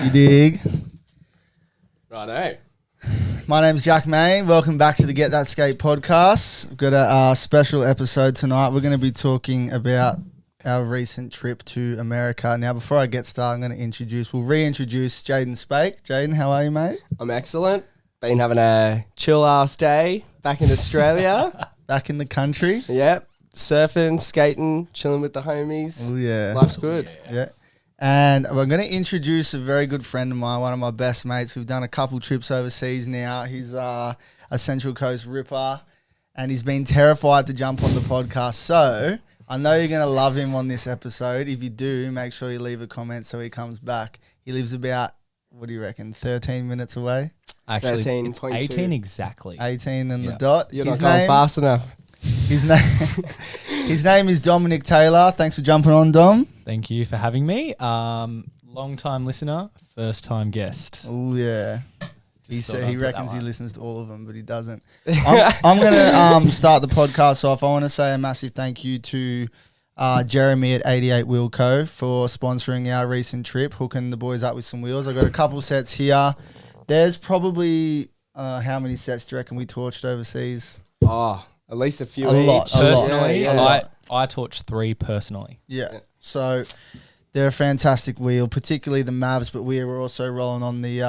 You dig? Righto. My name's Jack Main. Welcome back to the Get That Skate podcast. We've got a special episode tonight. We're going to be talking about our recent trip to America. Now, before I get started, I'm going to we'll reintroduce Jayden Spake. Jayden, how are you, mate? I'm excellent. Been having a chill-ass day back in Australia. Back in the country? Yep. Surfing, skating, chilling with the homies. Oh, yeah. Life's good. Yeah. And we're going to introduce a very good friend of mine, one of my best mates. We've done a couple trips overseas now. He's a Central Coast ripper, and he's been terrified to jump on the podcast. So I know you're going to love him on this episode. If you do, make sure you leave a comment so he comes back. He lives about, what do you reckon, 13 minutes away? Actually, it's 13.2. 18 exactly. 18 and the dot. You're not going fast enough. His name is Dominic Taylor. Thanks for jumping on, Dom. Thank you for having me. Long time listener, first time guest. Oh, yeah. Just He reckons he listens to all of them, but he doesn't. I'm going to start the podcast off. I want to say a massive thank you to Jeremy at 88 Wheel Co. for sponsoring our recent trip, hooking the boys up with some wheels. I've got a couple sets here. There's probably, how many sets do you reckon we torched overseas? Oh, at least a few A each. lot. Personally, Yeah. I torched 3 personally. Yeah. So they're a fantastic wheel, particularly the Mavs, but we were also rolling on the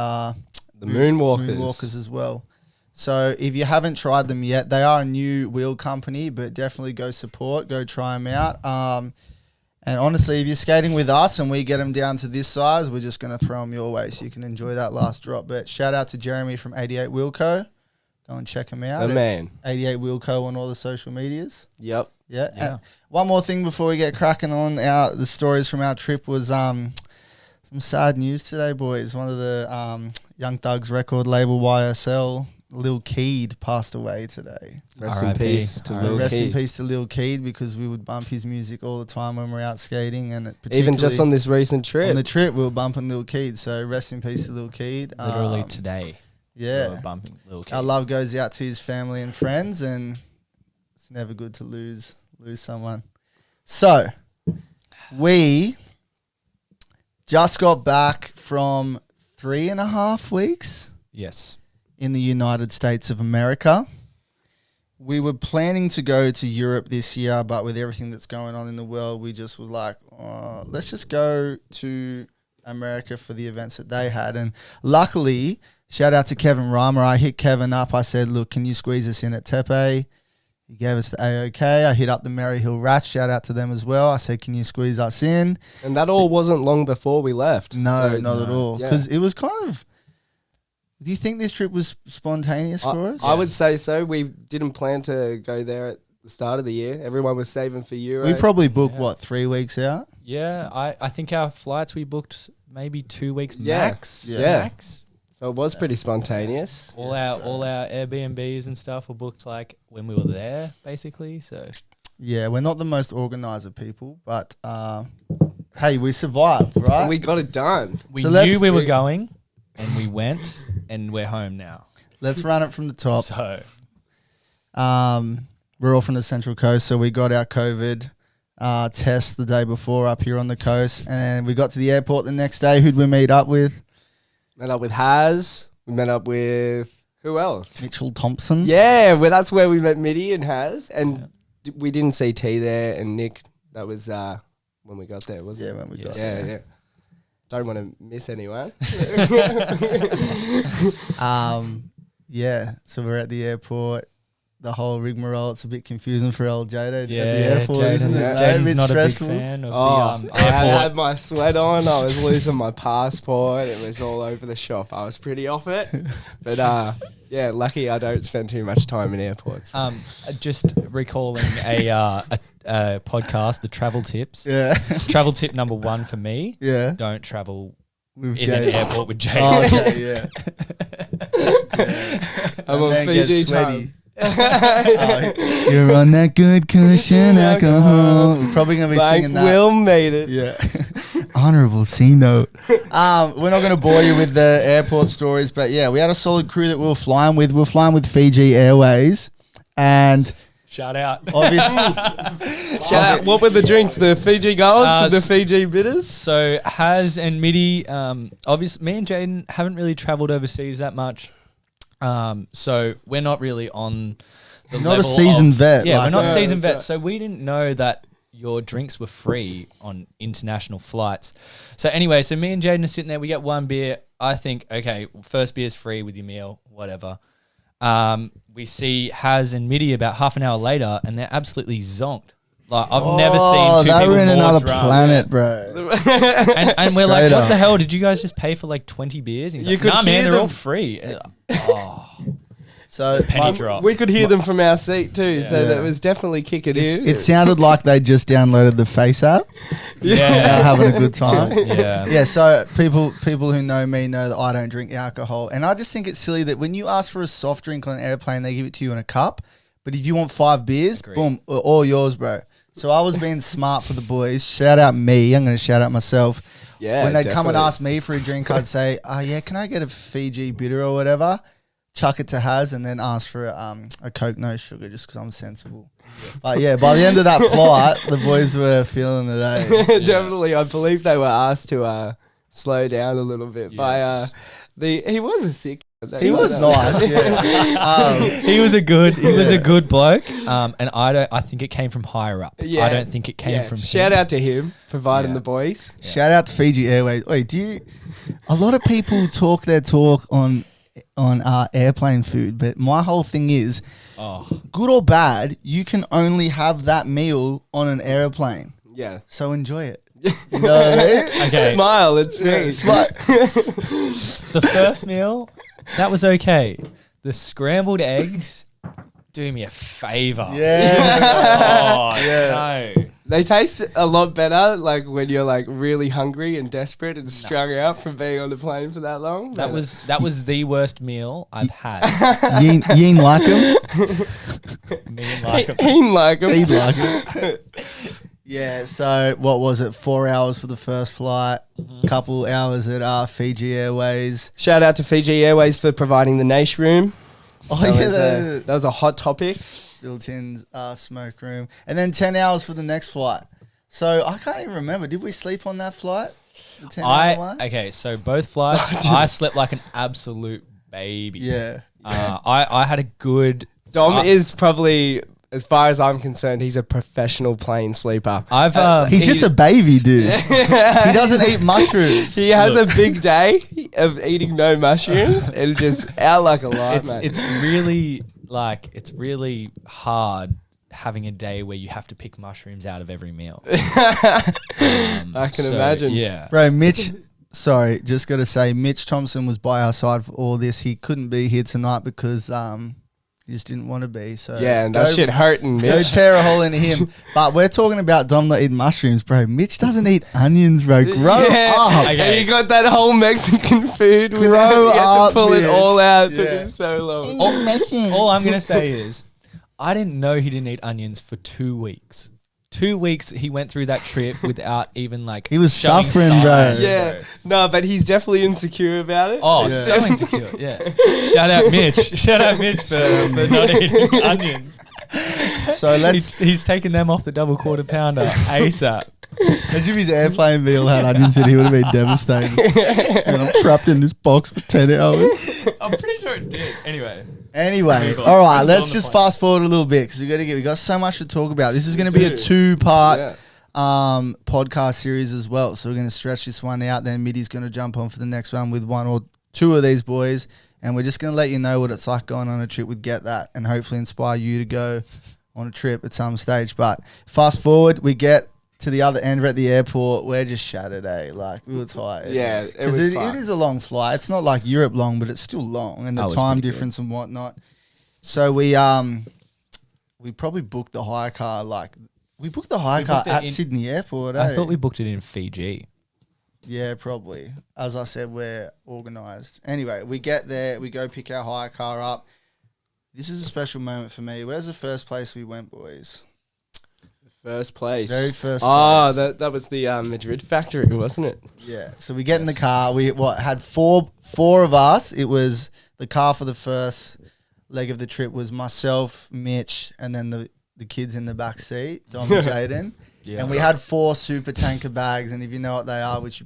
Moonwalkers as well. So if you haven't tried them yet, they are a new wheel company, but definitely go try them out. And honestly, if you're skating with us and we get them down to this size, we're just going to throw them your way so you can enjoy that last drop. But shout out to Jeremy from 88 Wheel Co. Go and check him out. The man. 88 Wheel Co. on all the social medias. Yep. Yeah. And one more thing before we get cracking on the stories from our trip was some sad news today, boys. One of the Young Thugs record label YSL, Lil Keed, passed away today. Rest in R.I.P. peace to Lil Rest in Keed. peace to Lil Keed, because we would bump his music all the time when we're out skating, and Even just on this recent trip. on the trip we were bumping Lil Keed. So rest in peace to Lil Keed. Literally today. we Yeah. were bumping Lil Kid. Our love goes out to his family and friends, and it's never good to lose someone. So we just got back from 3.5 weeks Yes. in the United States of America. We were planning to go to Europe this year, but with everything that's going on in the world, we just were like, let's just go to America for the events that they had. And luckily, shout out to Kevin Reimer. I hit Kevin up. I said, look, can you squeeze us in at Tepe? He gave us the A-OK. I hit up the Merry Hill Rats. Shout out to them as well. I said, can you squeeze us in? And that all wasn't long before we left. No, So, not at all. Yeah. Because it was kind of... Do you think this trip was spontaneous for us? I would say so. We didn't plan to go there at the start of the year. Everyone was saving for Euro. We probably booked, 3 weeks out? Yeah, I think our flights we booked maybe 2 weeks Yeah. max. Yeah. Max. So it was pretty spontaneous. All our Airbnbs and stuff were booked like when we were there, basically. So Yeah, we're not the most organised of people, but hey, we survived, right? And we got it done. we So knew we were we- going, and we went, and we're home now. Let's run it from the top. So We're all from the Central Coast, so we got our COVID test the day before up here on the coast, and we got to the airport the next day. Who'd we meet up with? Met up with Haz. We met up with who else? Mitchell Thompson. Yeah, well, that's where we met Mitty and Haz. And we didn't see T there and Nick. That was when we got there, wasn't Yeah, when we got it? there. Yeah. Don't want to miss anyone. Yeah, so we're at the airport. The whole rigmarole, it's a bit confusing for old Jayden at the yeah, airport, isn't it? mate? Jayden's bit not stressful. a big fan of Oh, the I airport. had my sweat on. I was losing my passport. It was all over the shop. I was pretty off it. But yeah, lucky I don't spend too much time in airports. Just recalling a podcast, the travel tips. Yeah, Travel tip number 1 for me: yeah. don't travel With in an Jayden. airport with Jayden. Oh, okay, yeah. I'm on Man gets Fiji sweaty. time. You're on that good cushion alcohol. We're probably gonna be Like singing that. Will made it. Yeah. Honorable C note. We're not going to bore you with the airport stories, but yeah, we had a solid crew that we were flying with. We were flying with Fiji Airways, and Shout out. Obviously, What were the drinks? The Fiji Golds, the Fiji Bitters. So Haz and Mitty, obviously me and Jayden haven't really travelled overseas that much. So we're not really on the not a level seasoned vet. Yeah, like we're not that. seasoned vets. So we didn't know that your drinks were free on international flights. So anyway, so me and Jayden are sitting there. We get one beer. I think, okay, first beer's free with your meal, whatever. We see Haz and Mitty about half an hour later, and they're absolutely zonked. Like I've never seen two they people were in more another drunk. planet, bro. And we're like, Straight what up. the hell? Did you guys just pay for like 20 beers? And he's You like, could nah, man, hear they're them. all free. And, oh, So penny drop. We could hear them from our seat too, so Yeah. that was definitely kicking in. it sounded like they just downloaded the Face app. They're yeah. having a good time. Yeah. Yeah, so people who know me know that I don't drink alcohol, and I just think it's silly that when you ask for a soft drink on an airplane, they give it to you in a cup. But if you want 5 beers, Agreed. boom, all yours, bro. So I was being smart for the boys. Shout out me. I'm going to shout out myself. Yeah, when they come and definitely. ask me for a drink, I'd say, "Oh yeah, can I get a Fiji bitter or whatever?" Chuck it to Haz, and then ask for a Coke no sugar, just because I'm sensible. But yeah, by the end of that flight, the boys were feeling it. Eh? Definitely, I believe they were asked to slow down a little bit Yes. by he was a sick. He was nice. Yeah. He was a good bloke. And I think it came from higher up. Yeah. I don't think it came from Shout him. out to him providing Yeah. the boys. Shout out to Fiji Airways. Wait, a lot of people talk their talk on airplane food, but my whole thing is, Oh, good or bad, you can only have that meal on an airplane. Yeah. So enjoy it. You know what I mean? okay. Smile, it's free. The first meal, that was okay. The scrambled eggs, do me a favor. Yeah. Oh, Yeah. no. They taste a lot better like when you're like really hungry and desperate and strung out from being on the plane for that long. That was the worst meal I've had. Yeen like him. Me and like He didn't like 'em. He'd like him. Yeah, so what was it? 4 hours for the first flight, couple hours at Fiji Airways. Shout out to Fiji Airways for providing the Nash room. Oh That yeah, was that was a hot topic. built-in smoke room, and then 10 hours for the next flight. So I can't even remember. Did we sleep on that flight? The 10-hour one? Okay, so both flights, I slept like an absolute baby. Yeah. I had a good. Dom is probably, as far as I'm concerned, he's a professional plane sleeper. I've He's just a baby, dude. He doesn't eat mushrooms. He has a big day of eating no mushrooms and just out like a light, mate. it's really hard having a day where you have to pick mushrooms out of every meal. I can imagine. Yeah. Bro, Mitch, sorry, just got to say, Mitch Thompson was by our side for all this. He couldn't be here tonight because he just didn't want to be. So Yeah, and that shit hurting, Go Mitch. tear a hole into him. But we're talking about Dom not eating mushrooms, bro. Mitch doesn't eat onions, bro. Grow up. Okay. And you got that whole Mexican food. Grow you had up, to pull it bitch. all out. It took Yeah. him so long. All I'm gonna say is, I didn't know he didn't eat onions for 2 weeks. 2 weeks he went through that trip without even like. He was showing suffering, bro. signs, Yeah, no, but he's definitely insecure about it. Oh, Yeah. so insecure. Yeah. Shout out Mitch. Shout out Mitch for not eating onions. So let's. He's taking them off the double quarter pounder ASAP. Imagine if his airplane meal had onions in it, he would have been devastated. And I'm trapped in this box for 10 hours. I'm pretty sure it did. Anyway, Move on. all right, We're still let's on the just point. fast forward a little bit because we got so much to talk about. This is going to be a do. 2-part Yeah. podcast series as well. So we're going to stretch this one out. Then Mitty's going to jump on for the next one with 1 or 2 of these boys, and we're just going to let you know what it's like going on a trip with Get That, and hopefully inspire you to go on a trip at some stage. But fast forward, we get to the other end. We're at the airport. We're just shattered, eh? Like, we were tired. Yeah, it 'Cause was it fun. is a long flight. It's not like Europe long, but it's still long, and the That was time pretty good. difference and whatnot. So we probably booked the hire car. We booked the hire car booked it at in- Sydney Airport. I eh? thought we booked it in Fiji. Yeah, probably. As I said, we're organised. Anyway, we get there. We go pick our hire car up. This is a special moment for me. Where's the first place we went, boys? First place. Very first Oh, place. that was the Madrid factory, wasn't it? Yeah. So we get in the car. We had four of us. It was the car for the first leg of the trip was myself, Mitch, and then the kids in the back seat, Dom and Jayden. Yeah. And we had 4 super tanker bags, and if you know what they are, which a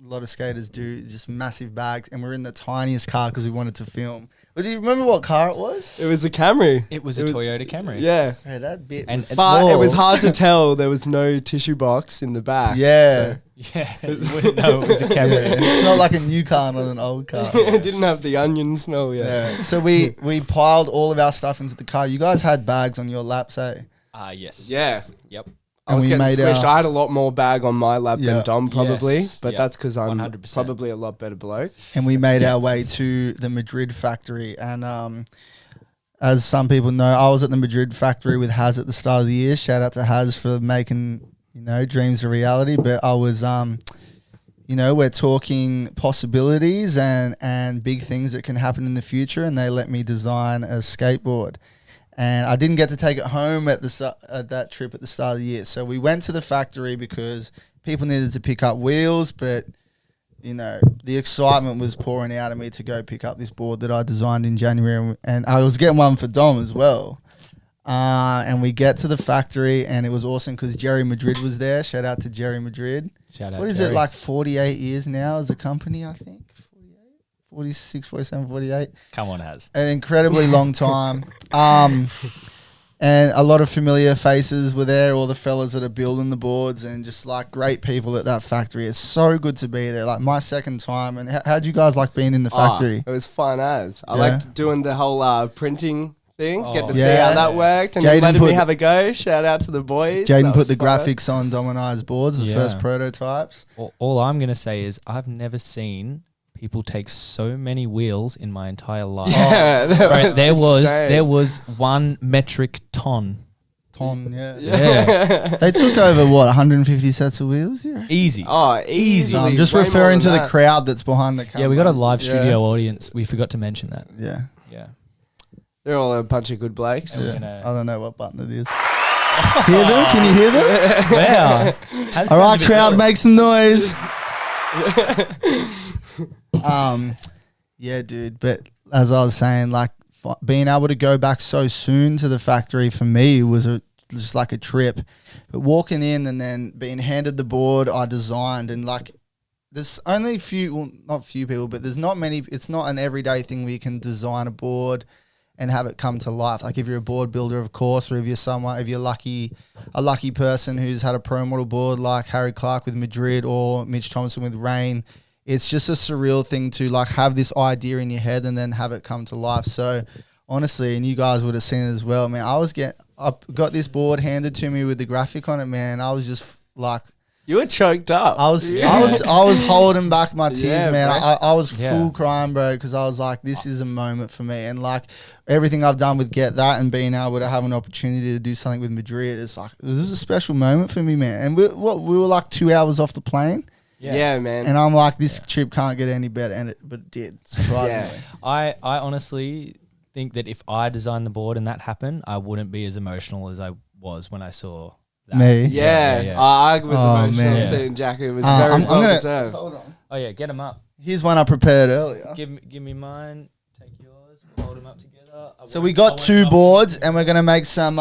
lot of skaters do, just massive bags. And we're in the tiniest car because we wanted to film. But do you remember what car it was? It was a Camry. It was a Toyota Camry. Yeah. Hey, that bit And was But small. it was hard to tell. There was no tissue box in the back. Yeah. Yeah, you wouldn't know it was a Camry. And it smelled like a new car, not an old car. So it didn't have the onion smell yet. Yeah. So we piled all of our stuff into the car. You guys had bags on your laps, eh? Yes. Yeah. Yep. I was we getting made squished. our- I had a lot more bag on my lap Yeah. than Dom probably, Yes. but Yeah. that's because I'm 100%. probably a lot better bloke. And we made our way to the Madrid factory. And as some people know, I was at the Madrid factory with Haz at the start of the year. Shout out to Haz for making, dreams a reality. But I was, we're talking possibilities and big things that can happen in the future. And they let me design a skateboard. And I didn't get to take it home at that trip at the start of the year. So we went to the factory because people needed to pick up wheels, but the excitement was pouring out of me to go pick up this board that I designed in January, and I was getting one for Dom as well. And we get to the factory, and it was awesome because Jerry Madrid was there. Shout out to Jerry Madrid. Shout out. What is Jerry. it, like 48 years now as a company, I think? 46, 47, 48. Come on, Haz. An incredibly long time. And a lot of familiar faces were there, all the fellas that are building the boards and just like great people at that factory. It's so good to be there. Like my second time. And how'd you guys like being in the factory? It was fun as. I Yeah. liked doing the whole printing thing. Get to see Yeah. how that worked. And Jayden they letting put- me have a go. Shout out to the boys. Jaden That put was the fun. graphics on Dom and I's boards, the Yeah. first prototypes. All I'm gonna say is I've never seen people take so many wheels in my entire life. Yeah, that Right, there insane. was 1 metric ton. Ton, yeah. Yeah. They took over, 150 sets of wheels? Yeah. Easy. Oh, easily. I'm just way more referring to than the that. crowd that's behind the camera. Yeah, we got a live Yeah. studio audience. We forgot to mention that. Yeah. Yeah. They're all a bunch of good blokes. We're Yeah. gonna- I don't know what button it is. Hear them? Can you hear them? Wow. Haz All right, sounds a bit crowd, good. make some noise. Yeah, dude. But as I was saying, like being able to go back so soon to the factory for me was just like a trip. But walking in and then being handed the board I designed, and like there's only not few people, but there's not many. It's not an everyday thing where you can design a board and have it come to life. Like if you're a board builder, of course, or if you're a lucky person who's had a pro model board like Harry Clark with Madrid or Mitch Thompson with Rain. It's just a surreal thing to like have this idea in your head and then have it come to life. So honestly, and you guys would have seen it as well, man. I got this board handed to me with the graphic on it, man. I was just like, You were choked up. I was holding back my tears, Yeah, man. bro. I was Yeah. full crying, bro, because I was like, this is a moment for me. And like everything I've done with Get That and being able to have an opportunity to do something with Madrid, it's like, this is a special moment for me, man. And we were like 2 hours off the plane. Yeah, man. And I'm like, this trip can't get any better, but it did, surprisingly. Yeah. I honestly think that if I designed the board and that happened, I wouldn't be as emotional as I was when I saw that. Me? Yeah. I was Oh, emotional man. seeing Jack. It was I'm very well gonna- deserved. Hold on. Oh yeah, get them up. Here's one I prepared earlier. Give me mine. Take yours. We'll hold them up together. So we got 2 boards, and we're gonna make some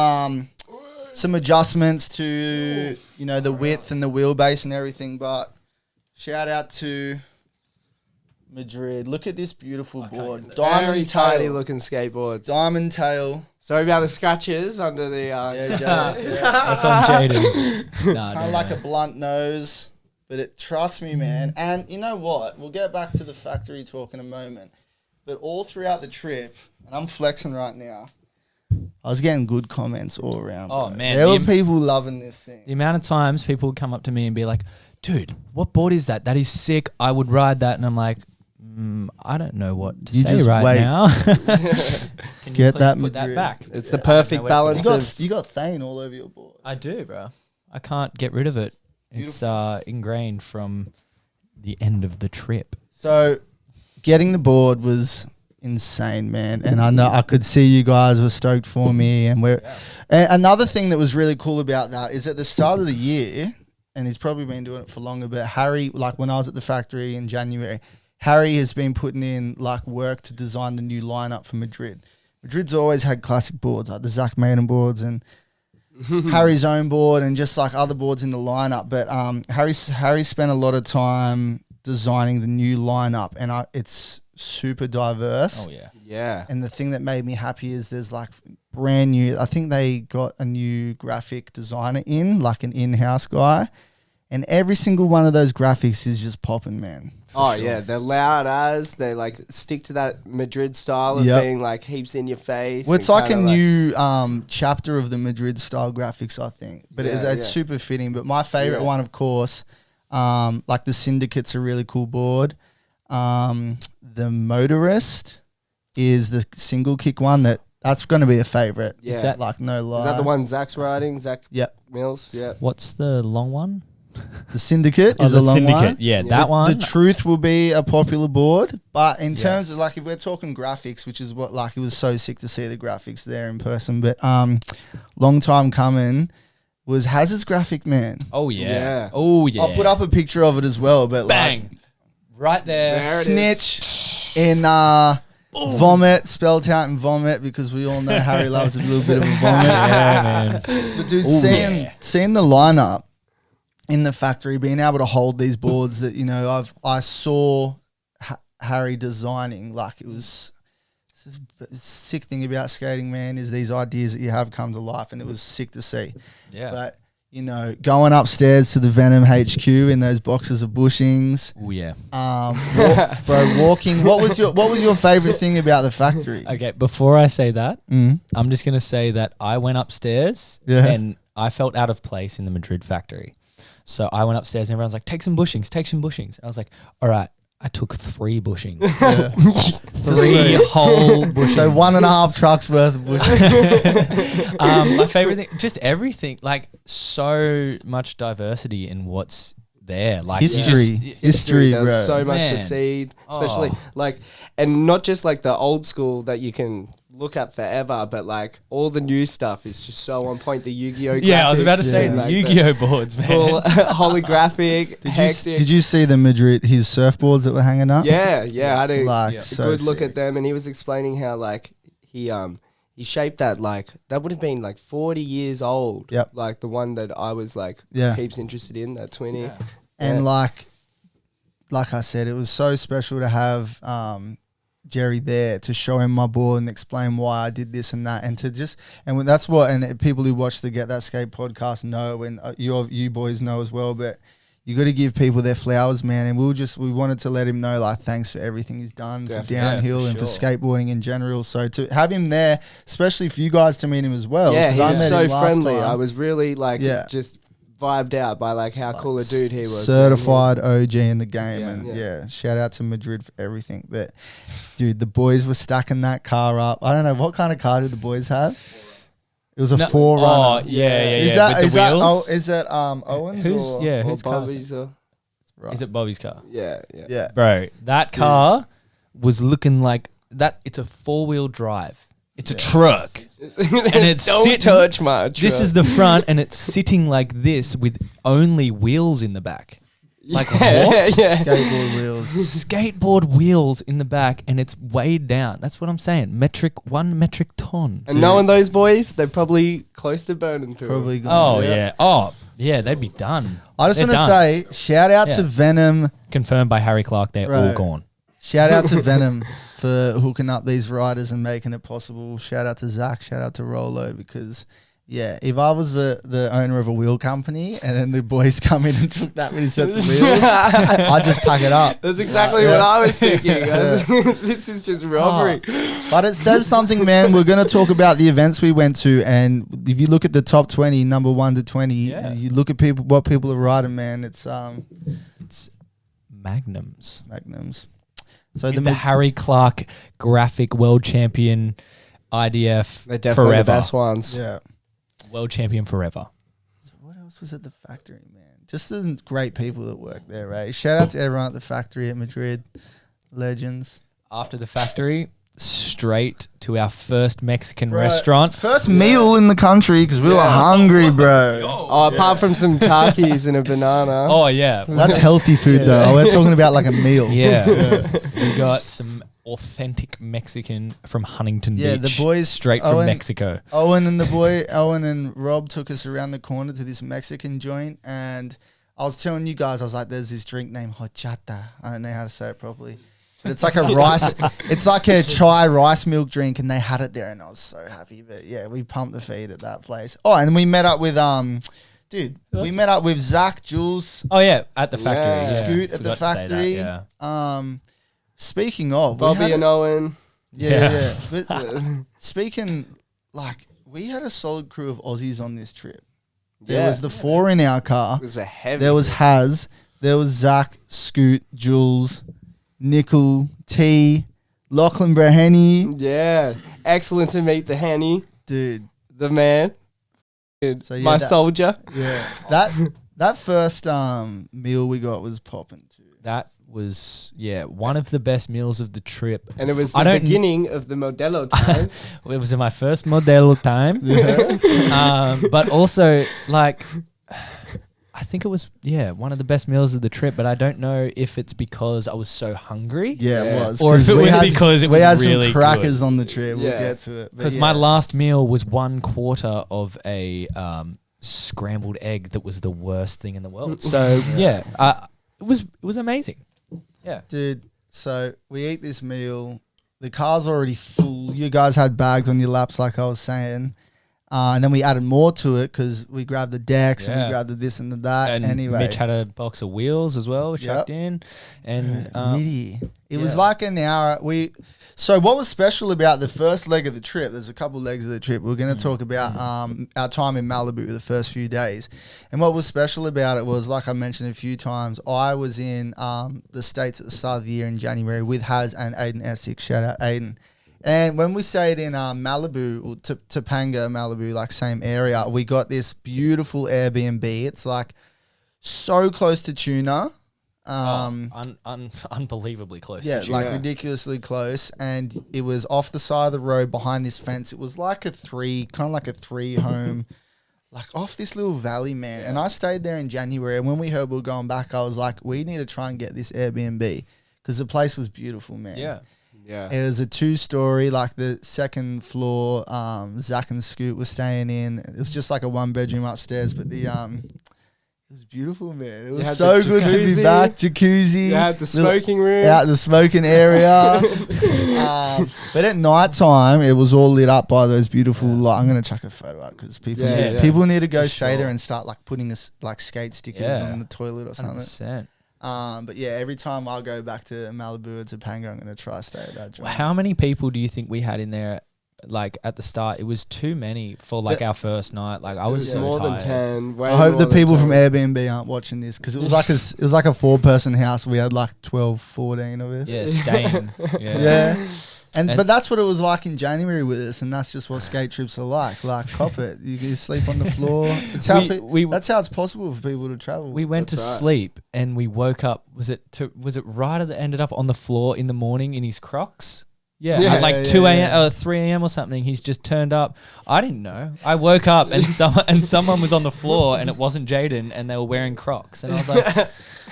adjustments to the width and the wheelbase and everything. But shout out to Madrid. Look at this beautiful board, Very diamond tidy tail, looking skateboards. diamond tail. Sorry about the scratches under the. Yeah, Jay, yeah. That's on Jayden. Kind of like a blunt nose, but trust me, man. And you know what? We'll get back to the factory talk in a moment. But all throughout the trip, and I'm flexing right now, I was getting good comments all around. Oh, bro. man, there were the- people loving this thing. The amount of times people would come up to me and be like, "Dude, what board is that? That is sick. I would ride that." And I'm like, I don't know what to You say just right wait. now. Can you Get please that put that Madrid. back? It's the I don't know perfect where to put balance You it. got you got Thane all over your board. I do, bro. I can't get rid of it. It's ingrained from the end of the trip. So, getting the board was insane, man. And I know I could see you guys were stoked for me. And and another thing that was really cool about that is at the start of the year, and he's probably been doing it for longer, but Harry, like when I was at the factory in January, Harry has been putting in like work to design the new lineup for Madrid. Madrid's always had classic boards like the Zach Maiden boards, and Harry's own board and just like other boards in the lineup. But Harry spent a lot of time designing the new lineup, and it's super diverse. Oh yeah. Yeah. And the thing that made me happy is there's like brand new. I think they got a new graphic designer like an in-house guy, and every single one of those graphics is just popping, man. Yeah, they're loud as they like stick to that Madrid style of being like heaps in your face. Well, it's like a new chapter of the Madrid style graphics, I think. But it's super fitting. But my favorite one, of course, like the Syndicate's a really cool board. The Motorist is the single kick one that's going to be a favorite. Yeah. Is that, like no lie. Is that the one Zach's riding? Zach Mills? Yeah. what's the long one? The Syndicate is the a long Syndicate. one. Yeah, that one. The Truth will be a popular board, but in terms of like if we're talking graphics, which is what like it was so sick to see the graphics there in person, but long time coming was Hazard's graphic, man. Oh yeah. Yeah. Oh yeah. I'll put up a picture of it as well, but Bang. like Right there. There it snitch in vomit, spelled out in vomit because we all know Harry loves a little bit of a vomit. Yeah, man. But dude, seeing the lineup in the factory, being able to hold these boards that, you know, I saw Harry designing, like it was the sick thing about skating, man, is these ideas that you have come to life, and it was sick to see. Yeah. But, you know, going upstairs to the Venom HQ in those boxes of bushings. Oh yeah. Walking. What was your favorite thing about the factory? Okay, before I say that, Mm. I'm just gonna say that I went upstairs and I felt out of place in the Madrid factory. So I went upstairs and everyone's like, take some bushings, take some bushings. I was like, all right, I took 3 bushings. 3 whole bushings. So 1.5 trucks worth of bushings. My favorite thing, just everything, like so much diversity in what's there. Like History, There's bro. so much Man. to see, especially like, and not just like the old school that you can look at forever, but like all the new stuff is just so on point. The Yu-Gi-Oh! Yeah, I was about to graphics, say like the Yu-Gi-Oh boards, man. full holographic, hectic. Did you see the Madrid, his surfboards that were hanging up? Yeah, I had a Like, so good look sick. at them, and he was explaining how like he shaped that, like that would have been like 40 years old. Yep. Like the one that I was like heaps interested in, that 20. Yeah. And like I said, it was so special to have Jerry there to show him my board and explain why I did this and that, and to just and that's what, and people who watch the Get That Skate podcast know, and you boys know as well, but you got to give people their flowers, man. And we wanted to let him know, like, thanks for everything he's done for downhill for and for sure. skateboarding in general. So to have him there, especially for you guys to meet him as well. Yeah, 'cause he I was met so him last friendly. time. I was really like just vibed out by like how cool a dude he was. Certified OG in the game. Yeah. And Yeah. shout out to Madrid for everything. But dude, the boys were stacking that car up. I don't know, what kind of car did the boys have? It was a 4Runner. Oh yeah. Is With the that wheels? is that Owens? Who's or? yeah? Or Whose car? Bobby's or Right. Is it Bobby's car? yeah. Yeah. Bro, that car was looking like that. It's a 4-wheel drive. It's a truck. And it's don't sitting- touch much. This is the front, and it's sitting like this with only wheels in the back. Like what? Yeah. Skateboard wheels. Skateboard wheels in the back, and it's weighed down. That's what I'm saying. 1 metric ton. And knowing those boys, they're probably close to burning through. Probably good. Oh yeah. Oh yeah. They'd be done. I just They're want to done. say, shout out to Yeah. Venom. Confirmed by Harry Clark. They're all Right. gone. Shout out to Venom for hooking up these riders and making it possible. Shout out to Zach. Shout out to Rolo, because yeah, if I was the owner of a wheel company and then the boys come in and took that many sets of wheels, I'd just pack it up. That's exactly what I was thinking. I was like, this is just robbery. But it says something, man. We're going to talk about the events we went to, and if you look at the top 20, number 1 to 20, you look at what people are riding, man. It's Magnums. Magnums. So The Harry Clark graphic world champion IDF They're definitely forever. the best ones. yeah. World champion forever. So what else was at the factory, man? Just the great people that work there, right? Shout out to everyone at the factory at Madrid. Legends. After the factory, straight to our first Mexican restaurant. First meal in the country because we were hungry, bro. Oh, apart from some Takis and a banana. Oh yeah. That's healthy food, though. We're talking about like a meal. Yeah. We got some authentic Mexican from Huntington Yeah, Beach. the boys straight from Mexico. Owen and Rob took us around the corner to this Mexican joint, and I was telling you guys, I was like, there's this drink named horchata. I don't know how to say it properly. But it's like a rice, it's like a chai rice milk drink, and they had it there, and I was so happy. But yeah, we pumped the feed at that place. Oh, and we met up with we met up with Zach, Jules, Oh yeah, at the factory. Yeah. Yeah. Scoot at the Forgot to say that, factory. yeah. Speaking of, Bobby and Owen. yeah. But speaking, like, we had a solid crew of Aussies on this trip. There was the 4 in our car. It was a heavy. There was trip. Haz. There was Zach, Scoot, Jules, Nickel, T, Lachlan Braheny. Yeah. Excellent to meet the Henny, Dude. the man. Dude, So, yeah, my that- soldier. Yeah. That first meal we got was popping too. That was one of the best meals of the trip. And it was I the don't- beginning of the Modelo times. It was in my first Modelo time. But also, like, I think it was one of the best meals of the trip. But I don't know if it's because I was so hungry. Yeah, Yeah. it was. Or if 'Cause it we was had- because it we was had really some crackers on the trip. We'll Yeah. get to it. But Because yeah. my last meal was 1/4 of a scrambled egg that was the worst thing in the world. So it was amazing. Yeah. Dude, so we eat this meal. The car's already full. You guys had bags on your laps, like I was saying. And then we added more to it because we grabbed the decks and Yeah. we grabbed the this and the that. And anyway, Mitch had a box of wheels as well chucked in. And Mitty. It was yeah. like an hour. So what was special about the first leg of the trip? There's a couple legs of the trip. We're going to talk about our time in Malibu the first few days. And what was special about it was, like I mentioned a few times, I was in the States at the start of the year in January with Haz and Aiden Essex. Shout out Aiden. And when we stayed in Malibu, or Topanga, Malibu, like same area, we got this beautiful Airbnb. It's like so close to Tuna. Unbelievably close. Yeah, to like Yeah. ridiculously close, and it was off the side of the road behind this fence. It was like kind of like a three home, like off this little valley, man. And I stayed there in January, and when we heard we were going back, I was like, we need to try and get this Airbnb because the place was beautiful, man. Yeah. Yeah. It was a 2-story, like the second floor. Zach and Scoot were staying in. It was just like a 1-bedroom upstairs, but it was beautiful, man. It was had so the good to be jacuzzi. back. Jacuzzi. You had the little- smoking room. out the smoking area. But at night time, it was all lit up by those beautiful. I'm gonna chuck a photo up because people people need to go For stay sure. there and start like putting like skate stickers Yeah. on the toilet or something. 100%. But yeah, every time I go back to Malibu or Topanga, I'm gonna try to stay at that joint. How many people do you think we had in there? Like at the start, it was too many for like our first night. Like I It was was so more tired. than 10. Way I hope more the than people 10. from Airbnb aren't watching this because it was like a 4-person house. We had like 12, 14 of us. Yeah, staying. Yeah. Yeah. And- But that's what it was like in January with us, and that's just what skate trips are like. Like, cop it. You can sleep on the floor. It's how that's how it's possible for people to travel. We went That's to right. sleep and we woke up. Was it Ryder that ended up on the floor in the morning in his Crocs? Yeah, Yeah, at like yeah, 2 a.m. yeah. or 3 a.m. or something. He's just turned up. I didn't know. I woke up and someone was on the floor and it wasn't Jayden and they were wearing Crocs. And I was like,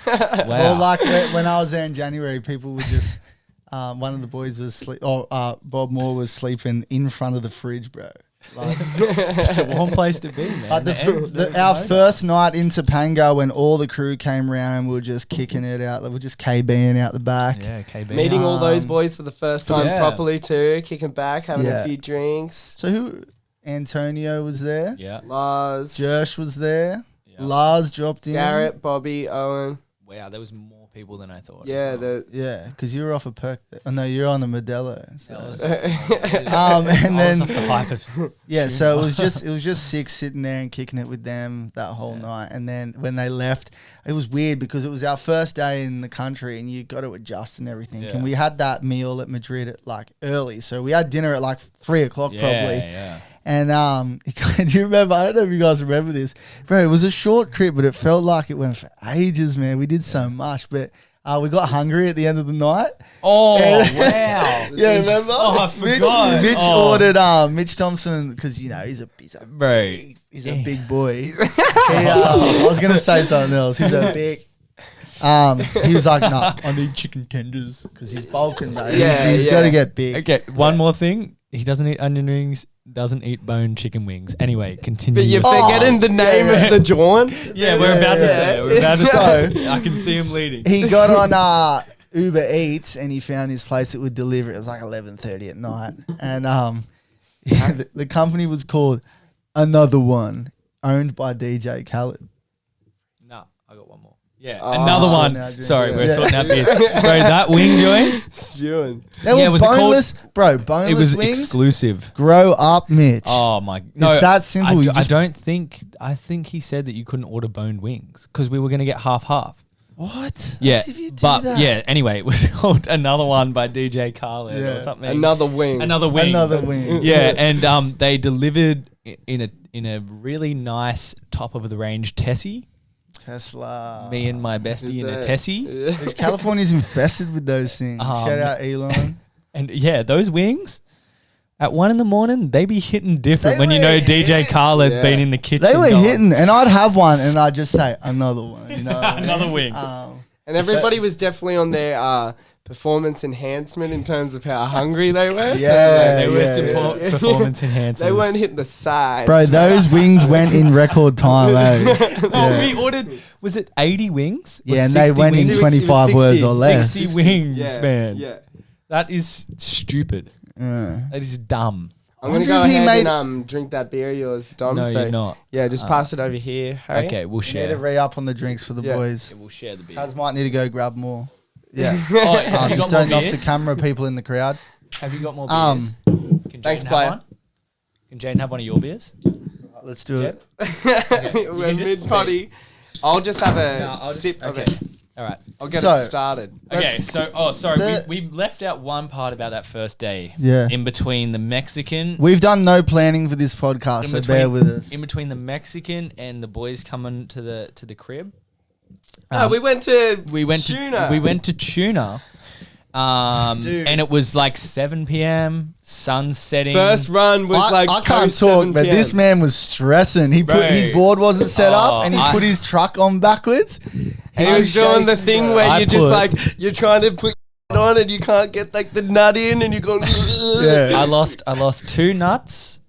wow. Well, like when I was there in January, people would just. One of the boys was Bob Moore was sleeping in front of the fridge, bro. Like, It's a warm place to be, man. like our first night in Topanga, when all the crew came around and we were just kicking it out, like we're just KBing out the back. Yeah, KB. Meeting all those boys for the first time Yeah. properly too, kicking back, having Yeah. a few drinks. So who? Antonio was there. Yeah. Lars, Jersh was there. Yeah. Lars dropped in. Garrett, Bobby, Owen. Wow, there was more people than I thought. Yeah, as well. Yeah, because you were off a perk. Oh no, you're on the Modelo. So. That was And I was then off the hype of yeah, so it was just 6 sitting there and kicking it with them that whole night. And then when they left, it was weird because it was our first day in the country and you got to adjust and everything. Yeah. And we had that meal at Madrid at like early, so we had dinner at like 3 o'clock probably. Yeah. And do you remember? I don't know if you guys remember this, bro. It was a short trip, but it felt like it went for ages, man. We did so much, but we got hungry at the end of the night. Oh, And- wow. Yeah, remember? Oh, I forgot. Mitch Oh. ordered Mitch Thompson because he's a Bro. big boy. I was gonna say something else. He's a big He was like, "No, I need chicken tenders because he's bulking, mate. Yeah, he's got to get big." Okay, one more thing. He doesn't eat onion rings, doesn't eat bone chicken wings. Anyway, continue. But you're forgetting the name of the joint. Yeah, we're about to say it. We're about to So- say it. I can see him leading. He got on Uber Eats and he found his place that would deliver. It was like 11:30 at night, and the company was called Another One, owned by DJ Khaled. No, I got one more. Yeah, Oh, another sorting one. out drinks. Sorry, we're Yeah. sorting out beers. Bro, that wing joint, Spewing. They Yeah, were was it called- boneless, bro. Boneless it was wings. exclusive. Grow up, Mitch. Oh my! No, It's that simple. You I just- don't think. I think he said that you couldn't order boned wings because we were going to get half. What? Yeah, As if you do but that. yeah. Anyway, it was called Another One by DJ Khaled Yeah. or something. Another wing. Another wing. Another wing. Yeah, and they delivered in a really nice top of the range Tessie. Tesla. Me and my bestie in a Tessie. Because California's infested with those things. Shout out Elon. And yeah, those wings at 1 a.m, they be hitting different They when you were know DJ hitting. Khaled's Yeah. been in the kitchen. They were going, hitting, and I'd have one, and I'd just say another one. You know, what I mean? Another wing. And everybody was definitely on their performance enhancement in terms of how hungry they were. Yeah, They were yeah, support yeah. performance enhancers. They weren't hitting the sides. Bro, those wings went in record time, eh? Oh, Yeah. we ordered. Was it 80 wings? Or Yeah, and they 60 went in wings? 25 words or less. 60 wings, Yeah, man. Yeah. That is stupid. Yeah. That is dumb. I'm going to Wonder go if he ahead made- and drink that beer of yours, Dom. No, so you're not. Yeah, just pass it over here, Harry. Okay, we'll Need to share. re-up on the drinks for the Yeah. boys. We'll share the beer. Kaz might need to go grab more. Yeah. Oh, have you Just got don't more knock the beers? camera people in the crowd. Have you got more Um, beers? Can thanks, Jayden player. have one? Can Jayden have one of your beers? Let's do it. We're can just mid-potty. I'll just have a No, I'll sip just, of okay. it. All right. I'll get So- it started. Okay, so, sorry, the- we left out one part about that first day. Yeah. In between the Mexican... We've done no planning for this podcast, so bear with us. In between the Mexican and the boys coming to the crib. We went to Tuna. We went to Tuna. Dude. And it was like 7 p.m. sun setting. First run was like I can't post talk, 7 but PM. this man was stressing. He put Bro. his board wasn't set Oh, up, and he put his truck on backwards. And he was doing the thing where I you're just put- like you're trying to put on and you can't get like the nut in and you're going. Yeah. I lost 2 nuts.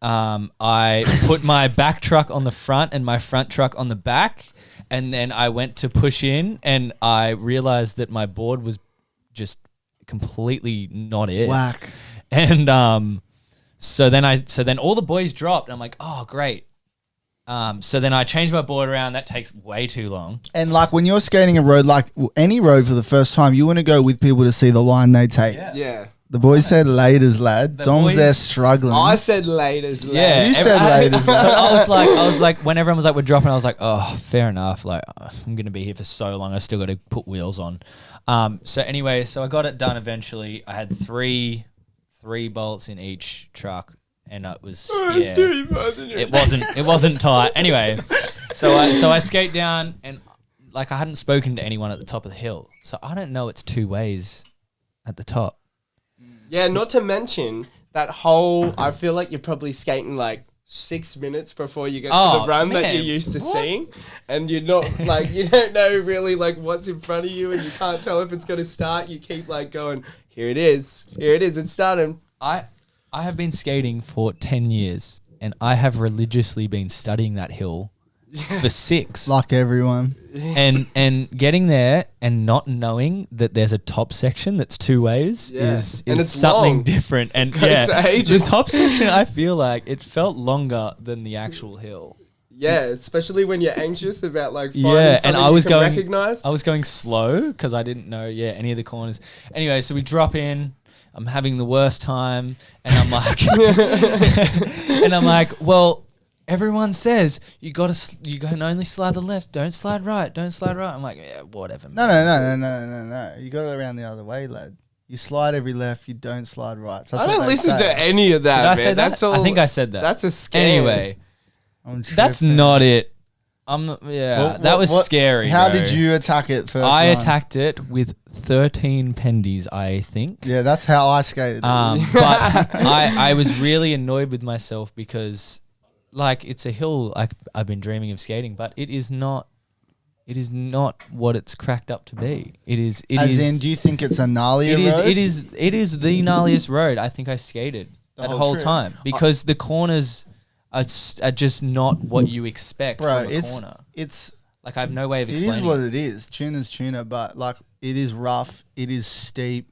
I put my back truck on the front and my front truck on the back, and then I went to push in, and I realized that my board was just completely not it. Whack. And so then all the boys dropped. I'm like, oh great. So then I changed my board around. That takes way too long. And like when you're skating a road, like any road for the first time, you want to go with people to see the line they take. Yeah. The boys said laters, lad. The Dom's boys- there struggling. I said laters. Yeah, You said laters, lad. I was like, when everyone was like, we're dropping, I was like, oh, fair enough. Like, I'm gonna be here for so long. I still got to put wheels on. So anyway, so I got it done eventually. I had three bolts in each truck, and it was it wasn't tight. Anyway, so I skate down, and like I hadn't spoken to anyone at the top of the hill, so I don't know it's 2 ways at the top. Yeah, not to mention that whole. I feel like you're probably skating like 6 minutes before you get to Oh, the run that man, you're used to what? seeing, and you're not like you don't know really like what's in front of you, and you can't tell if it's gonna start. You keep like going, here it is, it's starting. I have been skating for 10 years, and I have religiously been studying that hill for 6. like everyone. And getting there and not knowing that there's a top section that's 2 ways Yeah. is And it's something long. different. And Goes yeah, for the ages. top section, I feel like it felt longer than the actual hill. Yeah, especially when you're anxious about like finding Yeah, something and I was you can going. recognize. I was going slow because I didn't know any of the corners. Anyway, so we drop in. I'm having the worst time, and I'm like, well, everyone says you can only slide the left. Don't slide right. Don't slide right. I'm like, yeah, whatever. No, man. no. You got it around the other way, lad. You slide every left, you don't slide right. So I that's don't what they listen say. to any of that. Did I man. say that? That's all. I think I said that. That's a scam. Anyway, I'm that's tripping. not it. I'm not, yeah, that was scary. How bro. did you attack it first? I run? attacked it with 13 pendies, I think. Yeah, that's how I skated. But I was really annoyed with myself because, like, it's a hill I've been dreaming of skating, but it is not it is not what it's cracked up to be. It is. As in, do you think it's a gnarlier road? It is the gnarliest road I think I skated The that whole whole trip. time because the corners are just not what you expect Bro, from a corner. it's Like I have no way of it explaining. is what it is. Tuna's tuna, but like it is rough. It is steep.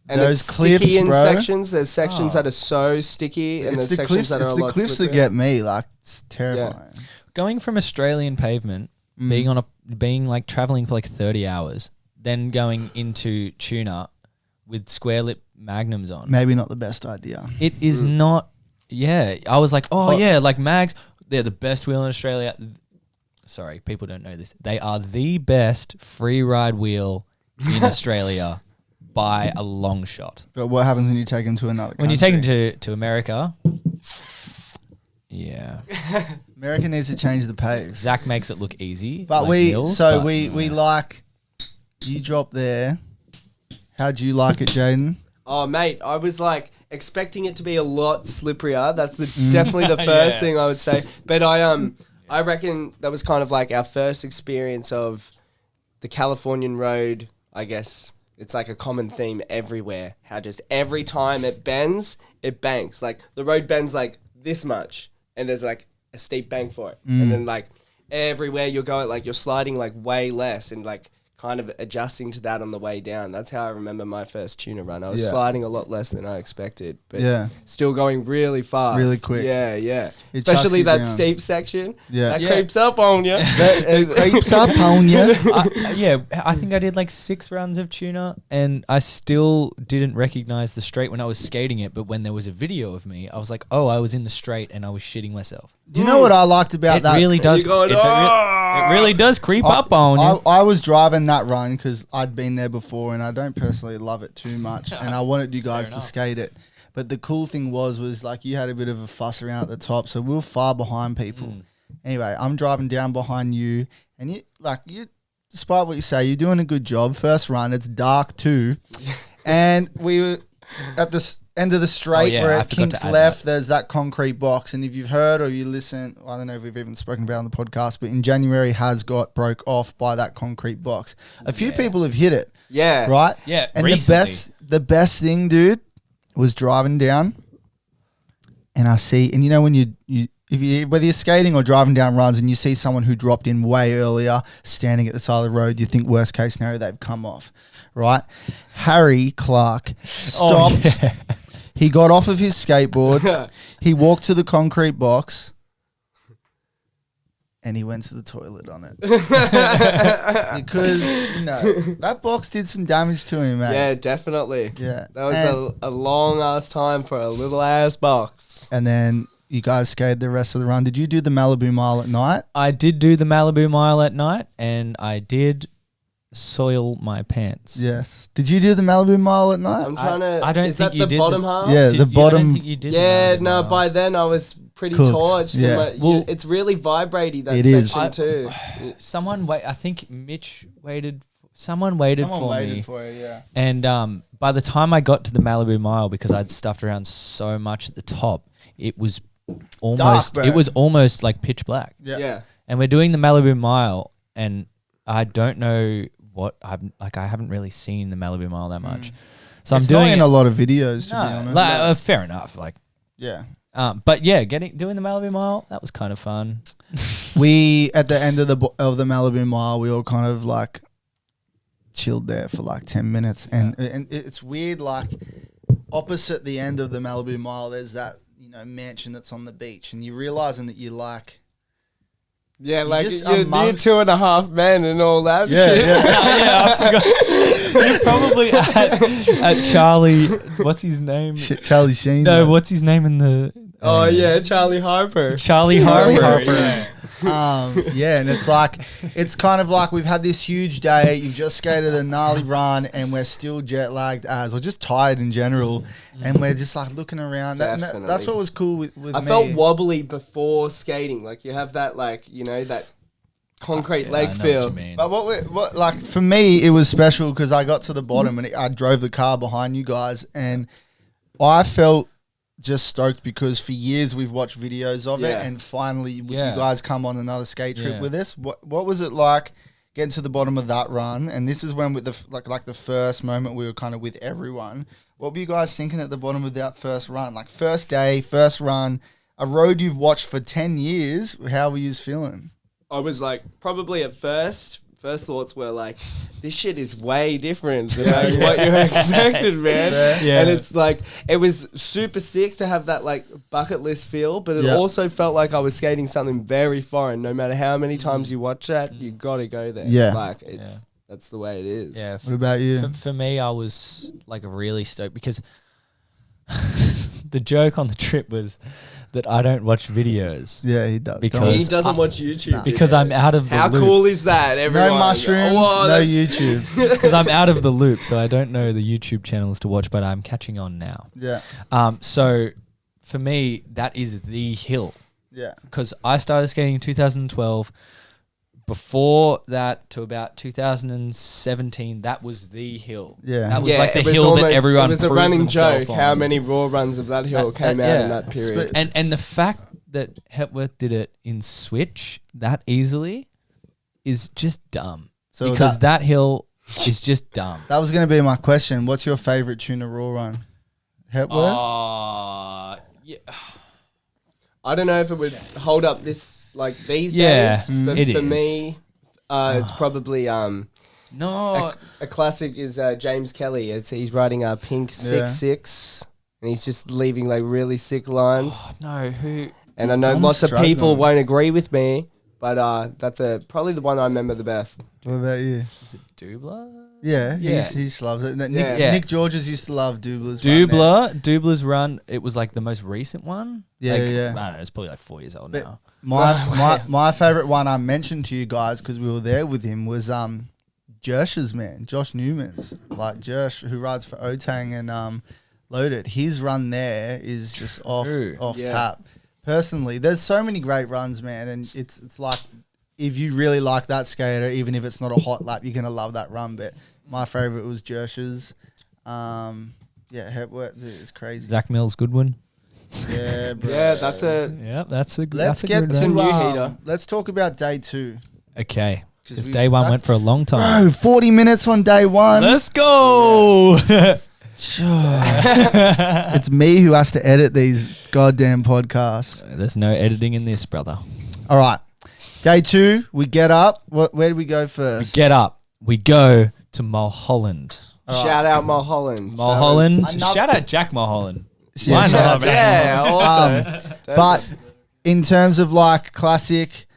And Those it's cliffs, sticky in bro. sections. There's sections Oh. that are so sticky, and It's there's the sections cliffs. that are It's a the lot cliffs that slipperier. get me. Like it's terrifying. Going from Australian pavement, being like traveling for like 30 hours, then going into tuna with square lip magnums on. Maybe not the best idea. It is not. Yeah, I was like, like mags. They're the best wheel in Australia. Sorry, people don't know this. They are the best free ride wheel in Australia by a long shot. But what happens when you take them to another country? When you take them to America, yeah, America needs to change the paves. Zach makes it look easy. But like we hills, so but- we like you drop there. How'd you like it, Jayden? Oh, mate, I was like expecting it to be a lot slipperier. That's definitely the first Yeah. thing I would say. But I reckon that was kind of like our first experience of the Californian road. I guess it's like a common theme everywhere. How just every time it bends, it banks. Like the road bends like this much, and there's like a steep bank for it. And then like everywhere you're going, like you're sliding like way less, and like kind of adjusting to that on the way down. That's how I remember my first tuna run. I was Yeah. sliding a lot less than I expected, but Yeah. still going really fast. Really quick. Yeah, yeah. It chucks Especially you that down. steep section. Yeah. That Yeah. creeps up on you. It creeps up on you. I think I did like 6 runs of tuna and I still didn't recognize the straight when I was skating it. But when there was a video of me, I was like, oh, I was in the straight and I was shitting myself. Do you know what I liked about It that? really does. You're going, it really does creep up on you. I was driving that run because I'd been there before and I don't personally love it too much and I wanted you guys to enough. skate it. But the cool thing was like you had a bit of a fuss around at the top, so we were far behind people. Anyway, I'm driving down behind you and you despite what you say, you're doing a good job. First run, it's dark too. And we were at the end of the straight yeah, where I it forgot to kinks add left, that. there's that concrete box. And if you've heard or you listen, I don't know if we've even spoken about it on the podcast, but in January has got broke off by that concrete box. A few people have hit it, Yeah. right? Yeah, And recently. the best thing, dude, was driving down and I see, and you know when whether you're skating or driving down runs and you see someone who dropped in way earlier standing at the side of the road, you think worst case scenario they've come off, right? Harry Clark stopped. Oh, yeah. He got off of his skateboard. He walked to the concrete box and he went to the toilet on it. Because, that box did some damage to him, mate. Yeah, definitely. Yeah. That was a long ass time for a little ass box. And then you guys skated the rest of the run. Did you do the Malibu Mile at night? I did do the Malibu Mile at night and I did soil my pants. Yes. Did you do the Malibu Mile at night? I'm trying to. I don't is think that you the did bottom the- half? Yeah, Did- the I don't bottom. think you did the Yeah, Malibu no, Mile. by then I was pretty Cooked, torched. yeah. Well, It's really vibratey, that It section is. too. I think Mitch waited. Someone waited for me. for you, yeah. And by the time I got to the Malibu Mile, because I'd stuffed around so much at the top, it was almost bro. it was almost like pitch black. Yeah. And we're doing the Malibu Mile, and I don't know what I haven't really seen the Malibu Mile that much. So It's I'm doing not in it, a lot of videos, to be no, honest. like, fair enough. Like, Yeah. but yeah, doing the Malibu Mile, that was kind of fun. We, at the end of the Malibu Mile, we all kind of like chilled there for like 10 minutes. And it's weird, like opposite the end of the Malibu Mile, there's that, mansion that's on the beach. And you're realizing that you like... Yeah, You like just you're near amongst- 2.5 men and all that Yeah, shit. yeah. I forgot. You're probably at Charlie. What's his name? Charlie Sheen. No, what's his name in the? Oh yeah, Charlie Harper. Charlie Charlie Harper. Harper. Yeah. And it's kind of like we've had this huge day. You've just skated a gnarly run, and we're still jet lagged or just tired in general, and we're just like looking around. Definitely. That's what was cool with I me. felt wobbly before skating. Like you have that, that concrete Yeah, leg I know feel. What you mean. But what like for me, it was special because I got to the bottom and I drove the car behind you guys, and I felt just stoked because for years we've watched videos of Yeah. it, and finally you Yeah. guys come on another skate trip Yeah. with us. What was it like getting to the bottom of that run, and this is when with the like the first moment we were kind of with everyone. What were you guys thinking at the bottom of that first run? Like first day, first run, a road you've watched for 10 years. How were you feeling? I was like, probably at first thoughts were like, this shit is way different than like what you expected, man. Yeah. And it's like, it was super sick to have that like bucket list feel, but it also felt like I was skating something very foreign. No matter how many times you watch that, you got to go there. Yeah. Like that's the way it is. Yeah. What about you? For me, I was like really stoked because the joke on the trip was that I don't watch videos. Yeah, he does. Because He doesn't watch YouTube. because I'm out of the How loop. cool is that? Everyone? No mushrooms, Oh, no that's- YouTube. Because I'm out of the loop, so I don't know the YouTube channels to watch, but I'm catching on now. Yeah, So for me, that is the hill. yeah, Because I started skating in 2012. Before that, to about 2017, that was the hill. Yeah. That was Yeah, like the it was hill that almost- everyone It was a proved running themselves joke on. how many raw runs of that hill came out in yeah. that period. And the fact that Hepworth did it in Switch that easily is just dumb. So because that hill is just dumb. that was going to be my question. What's your favorite tuna raw run? Hepworth? Yeah. I don't know if it would hold up this like these Yeah, days, but it for is. me, it's probably No. a classic is James Kelly. He's riding a pink 6.6, and he's just leaving like really sick lines. No, who? And I know I'm lots of people struggling. won't agree with me, but that's probably the one I remember the best. What about you? Is it Dubler? Yeah, Yeah. he just loves it. Nick, Yeah. Nick Georges used to love Dubler's. Dubler's run, it was like the most recent one. Yeah, Like, yeah. I don't know, it's probably like 4 years old But now. My favorite one I mentioned to you guys because we were there with him was Jersh's man, Josh Newman's. Like Jersh, who rides for Otang and Loaded. His run there is just off Yeah. tap. Personally, there's so many great runs, man, and it's like if you really like that skater, even if it's not a hot lap, you're gonna love that run. But my favorite was Jersh's. Yeah, Hepworth is crazy. Zach Mills, good one. Yeah, bro. Yeah, that's a Yeah, that's a good Let's get good to run. new heater. let's talk about day 2. Okay. 'Cause Because we- day one that's- went for a long time. Bro, 40 minutes on day 1. Let's go. It's me who has to edit these goddamn podcasts. There's no editing in this, brother. All right. Day 2, we get up. Where do we go first? Get up. We go to Mulholland. shout out Mulholland. Mulholland. Another- Shout out Jack Mulholland. Yeah, Why shout not, out man? Yeah, also. But in terms of like classic,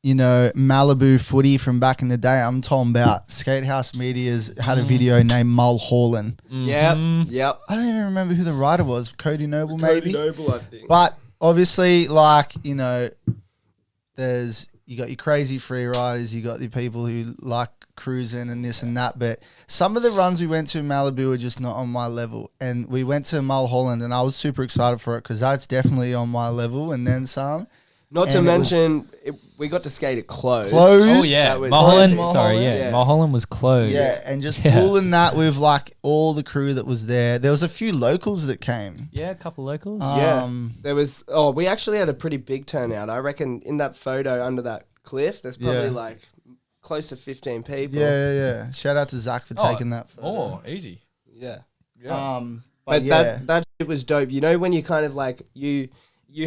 Malibu footy from back in the day, I'm talking about Skatehouse Media's had a video named Mulholland. Yep. I don't even remember who the writer was. Cody Noble, maybe. Noble, I think. But obviously, like, there's you got your crazy free riders, you got the people who like cruising and this and that. But some of the runs we went to in Malibu were just not on my level. And we went to Mulholland, and I was super excited for it because that's definitely on my level. And then some. Not to And it was- mention, we got to skate it closed. Closed? Oh, yeah. That was- Mulholland. Mulholland. Sorry, yeah. Yeah. Mulholland was closed. Yeah, and just Yeah. pulling that with like all the crew that was there. There was a few locals that came. Yeah, a couple locals. Yeah. Um, There was, we actually had a pretty big turnout. I reckon in that photo under that cliff, there's probably Yeah. like close to 15 people. yeah. Shout out to Zach for taking that photo. Oh, easy. Yeah. But But yeah. that shit was dope. You know when you kind of like, you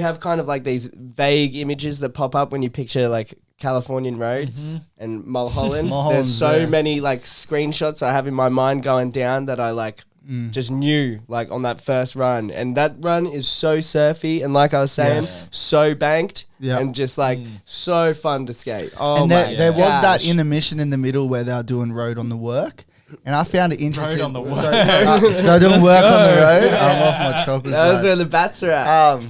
have kind of like these vague images that pop up when you picture like Californian roads and Mulholland. Mulholland's There's so there. many like screenshots I have in my mind going down that I like just knew like on that first run. And that run is so surfy and like I was saying, Yes. so banked Yeah. and just like so fun to skate. Oh And my there was that gosh. intermission in the middle where they were doing road on the work. And I found it interesting. on the work. So, they're doing work on the road. I'm off my choppers. That was like. where the bats are at.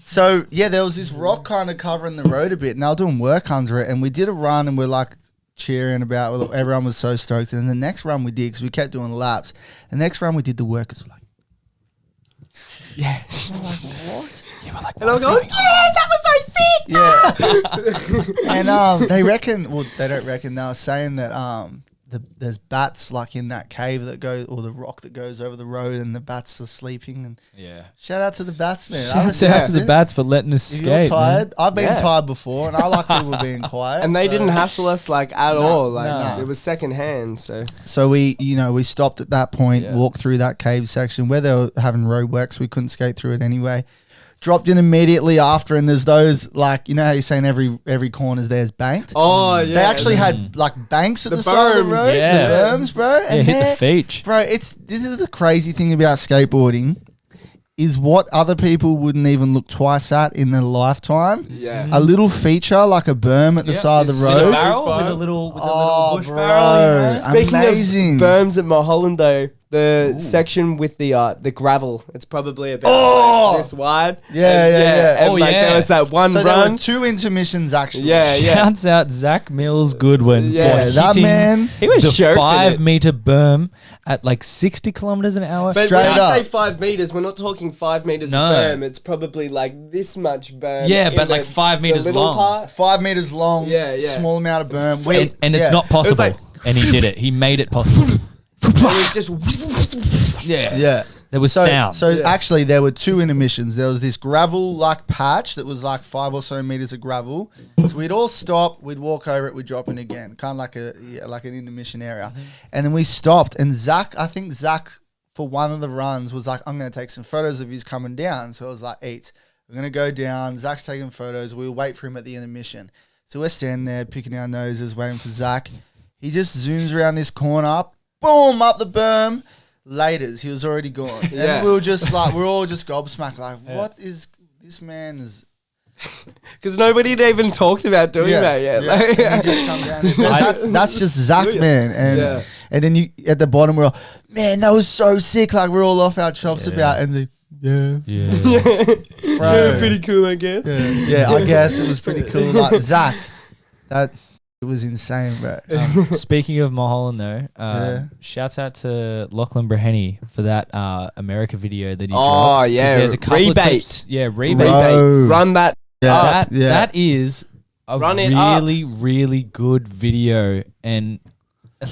So yeah, there was this rock kind of covering the road a bit, and they were doing work under it. And we did a run, and we're like cheering about. Everyone was so stoked. And then the next run we did, because we kept doing laps. The next run we did, the workers were like, Yeah. "What?" And I was going, yeah, that was so sick. Yeah. And they reckon. Well, they don't reckon. They were saying that there's bats like in that cave that goes, or the rock that goes over the road, and the bats are sleeping. And shout out to the bats, man. Shout out to the bats for letting us If skate. you're tired, Man. I've been tired before, and I like people being quiet. And they didn't hassle us like at all. Like no. it was secondhand. So we stopped at that point, walked through that cave section where they were having roadworks. We couldn't skate through it anyway. Dropped in immediately after, and there's those like, you know how you're saying every corner's there's banked. Oh yeah, they actually had like banks at the side of the berms. road, Yeah. the berms, bro. And Hit the feature. bro. This is the crazy thing about skateboarding, is what other people wouldn't even look twice at in their lifetime. Yeah. A little feature like a berm at the side of the It's With a road. barrel, Fun. with a little Oh, bush bro. barrel. You know? Speaking Amazing. of berms at Mulholland, though, the section with the gravel, it's probably about like this wide. Yeah. And Oh, like, yeah. there was that one So there run. were 2 intermissions actually. Yeah. Shouts out Zach Mills Goodwin Yeah, for that hitting man. He was the joking 5-meter berm at like 60 kilometers an hour. But Straight when you up. say 5 meters, we're not talking 5 meters No. of berm. It's probably like this much berm. Yeah, in but like the- 5 the meters little long. part. 5 meters long. Yeah. Small amount of berm. and it's not possible. like- and he did it. He made it possible. It was just. Yeah. There was sound. So actually, there were 2 intermissions. There was this gravel like patch that was like 5 or so meters of gravel. So we'd all stop, we'd walk over it, we'd drop in again, kind of like like an intermission area. And then we stopped, and I think Zach for one of the runs was like, I'm going to take some photos of his coming down. So it was like, eat. We're going to go down. Zach's taking photos. We'll wait for him at the intermission. So we're standing there picking our noses, waiting for Zach. He just zooms around this corner, boom, up the berm. Laters, he was already gone. Yeah. And we were just like, we're all just gobsmacked. Like, what is this man is? Because nobody had even talked about doing that yet. Like, And he just come down. And that's just Zach, man. And then you at the bottom, we're all, man, that was so sick. Like we're all off our chops about, and the bro. pretty cool, I guess. Yeah, I guess it was pretty cool. Like Zach, it was insane, bro. Speaking of Mulholland, though, shouts out to Lachlan Breheny for that America video that he dropped. 'Cause there's a couple of clips. Yeah, rebate. Bro. Run that. That is a Run it really good video, and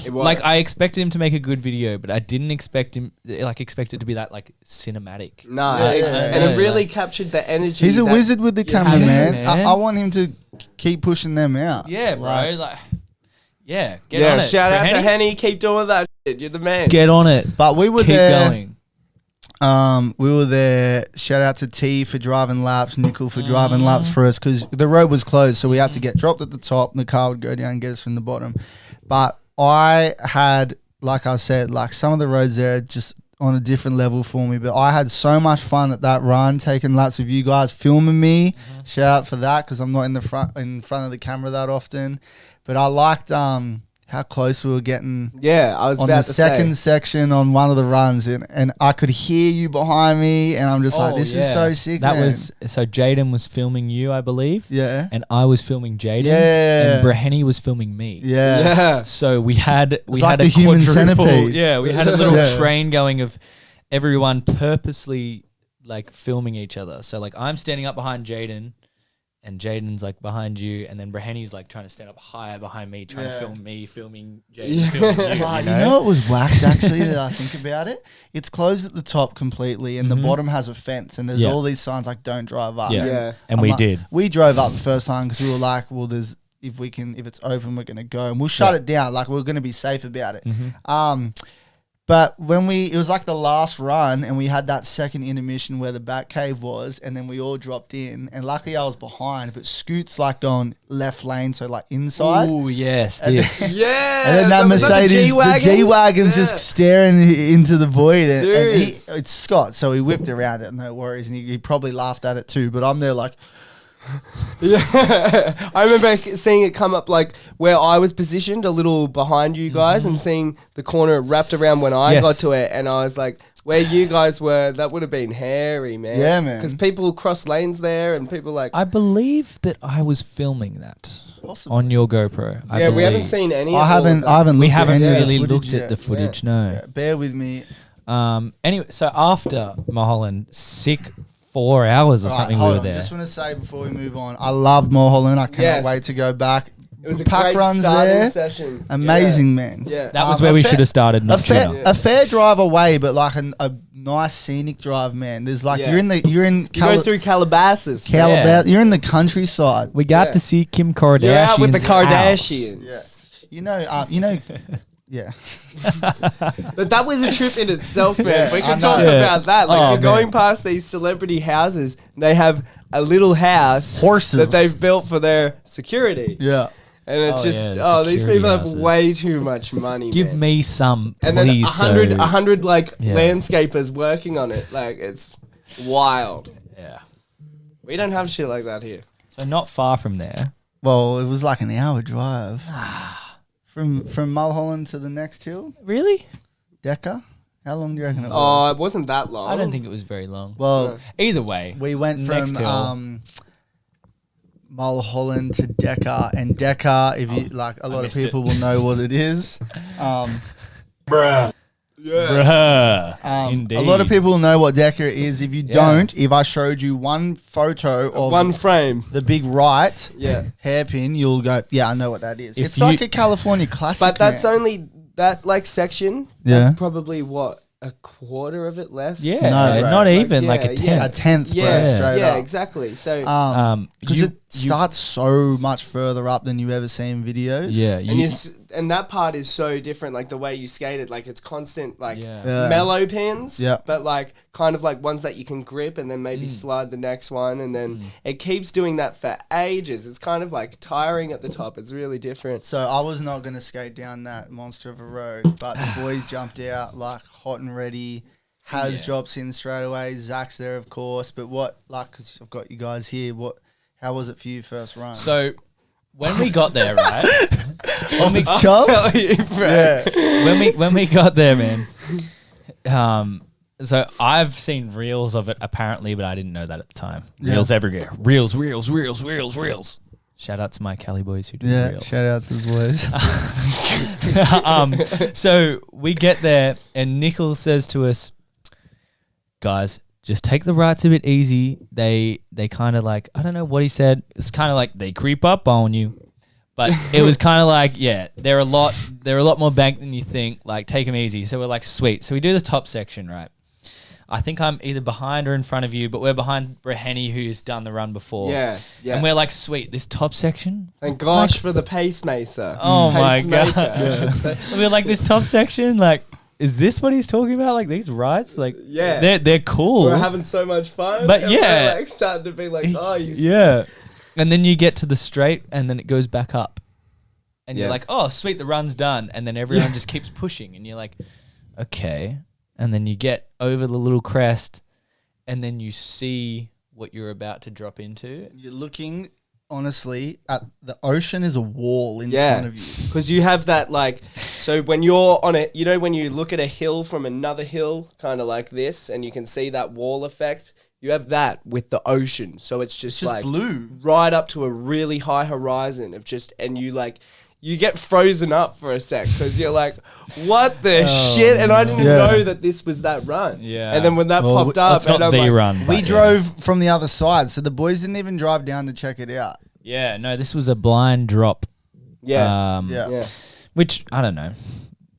It was. like I expected him to make a good video, but I didn't expect it to be that like cinematic. No, yeah. and it really captured the energy. He's a that- wizard with the camera, have him, man. man. I want him to keep pushing them out. Yeah, bro. Get Yeah, on it. shout out to Breheny, Henny. Keep doing that shit. You're the man. Get on it. But we were Keep there. going. We were there. Shout out to T for driving laps, Nickel for driving laps for us, because the road was closed, so we had to get dropped at the top, and the car would go down and get us from the bottom. But I had, like I said, like some of the roads there are just on a different level for me. But I had so much fun at that run, taking laps of you guys filming me. Shout out for that, because I'm not in front of the camera that often. But I liked how close we were getting. Yeah, I was On about the to second say. section on one of the runs, and I could hear you behind me, and I'm just like, this is so sick. That man. was so Jayden was filming you, I believe. Yeah. And I was filming Jayden. Yeah. And Breheny was filming me. Yes. Yeah. So we had like a the human quadruple- centipede. Yeah, we had a little Yeah. train going of everyone purposely like filming each other. So like I'm standing up behind Jayden, and Jayden's like behind you, and then Breheny's like trying to stand up higher behind me, trying to film me, filming Jayden, filming you. Oh, you you know what was whacked actually that I think about it? It's closed at the top completely, and the bottom has a fence, and there's Yeah. all these signs like "Don't drive up." Yeah. Yeah. And I'm we like- did. We drove up the first time because we were like, well, if it's open, we're gonna go, and we'll shut it down. Like we're gonna be safe about it. But when it was like the last run, and we had that second intermission where the back cave was, and then we all dropped in, and luckily I was behind, but Scoot's like going left lane, so like inside. Oh yes, And this. Yeah. And then that was Mercedes, the G-Wagon's Yeah. just staring into the void. And Dude. it's Scott, so he whipped around it, no worries. And he probably laughed at it too, but I'm there like, Yeah, I remember seeing it come up like where I was positioned a little behind you guys, and seeing the corner wrapped around when I Yes. got to it, and I was like, where you guys were, that would have been hairy, man. Yeah, man. Because people cross lanes there, and people like, I believe that I was filming that possibly. on your GoPro. I yeah, we haven't believe. seen any. I of haven't all of that. We looked at haven't any of the really footage looked yet. at the footage. No. Yeah, bear with me. Anyway, so after Mulholland, sick 4 hours or All right, something we hold were on. there. Just want to say before we move on, I loved Mulholland. I cannot Yes. wait to go back. It was a Pack great runs starting there. session. Amazing, man. Yeah. That was a where we fair- should have started, not Tuna. Yeah. A fair drive away, but like a nice scenic drive, man. There's like Yeah. you're in You go through Calabasas. man. Yeah. You're in the countryside. We got Yeah. to see Kim Kardashian. You're out with the Kardashians. Yeah. Yeah. But that was a trip in itself, man. Yeah, we I can know. talk Yeah. about that. Like, Oh, you're going man. past these celebrity houses, and they have a little house Horses. that they've built for their security. Yeah. And it's Oh, just, yeah, the these security people houses. have way too much money, Give man. me some, And then please. 100 like Yeah. landscapers working on it. Like, it's wild. Yeah. We don't have shit like that here. So not far from there. Well, it was like an hour drive from Mulholland to the next hill. Really? Decca. How long do you reckon it Oh, was? it wasn't that long. I don't think it was very long. Well, Either way, we went Next hill. from Mulholland to Decca, and Decca, if you like, a lot of missed it. people will know what it is. Yeah. bruh. Indeed. A lot of people know what Decca is. If you Yeah. don't, if I showed you one photo of One frame. the big right Yeah. hairpin, you'll go, yeah, I know what that is. If It's like you- a California classic. But that's man. only that like section. Yeah. That's probably what, a quarter of it less. Yeah, No, right. not Like, even like a yeah, tenth. a tenth, Yeah, bro, straight yeah, up. exactly. So Because You- it starts so much further up than you ever see in videos. Yeah, and that part is so different. Like the way you skate it, like it's constant, like Yeah. mellow pins. Yeah. But like kind of like ones that you can grip and then maybe slide the next one, and then it keeps doing that for ages. It's kind of like tiring at the top. It's really different. So I was not going to skate down that monster of a road, but the boys jumped out like hot and ready. Has drops in straight away. Zach's there, of course. But what, like, because I've got you guys here, how was it for you first run? So when we got there, right? when, we, Chops? Tell you, bro. Yeah. when we got there, man. So I've seen reels of it apparently, but I didn't know that at the time. Reels everywhere. Reels. Shout out to my Cali boys who do Yeah, reels. shout out to the boys. So we get there and Nickel says to us, guys, just take the rights a bit easy. They kind of like, I don't know what he said. It's kind of like they creep up on you. But it was kind of like, yeah, they're a lot more banked than you think. Like, take them easy. So we're like, sweet. So we do the top section, right? I think I'm either behind or in front of you, but we're behind Breheny, who's done the run before. Yeah, yeah. And we're like, sweet, this top section. Thank gosh for the pacemaker. Oh my Pacemaker, God. I should say. And we're like, this top section, like, is this what he's talking about? Like these rides, like, Yeah. they're cool. We're having so much fun. But and yeah. we're like starting to be like, oh, you Yeah. And then you get to the straight and then it goes back up. And Yeah. you're like, oh, sweet, the run's done. And then everyone just keeps pushing. And you're like, okay. And then you get over the little crest and then you see what you're about to drop into. You're looking, honestly, at the ocean is a wall in Yeah. front of you. Because you have that, like, so when you're on it, you know, when you look at a hill from another hill, kind of like this, and you can see that wall effect, you have that with the ocean. So it's just, It's just like blue. right up to a really high horizon of just, and you like, you get frozen up for a sec because you're like, what the shit? And I didn't Yeah. know that this was that run. Yeah. And then when that Well, popped up, It's not and I'm the like, run. We but yeah. drove from the other side, so the boys didn't even drive down to check it out. Yeah, no, this was a blind drop. yeah. Yeah. Yeah. Which, I don't know.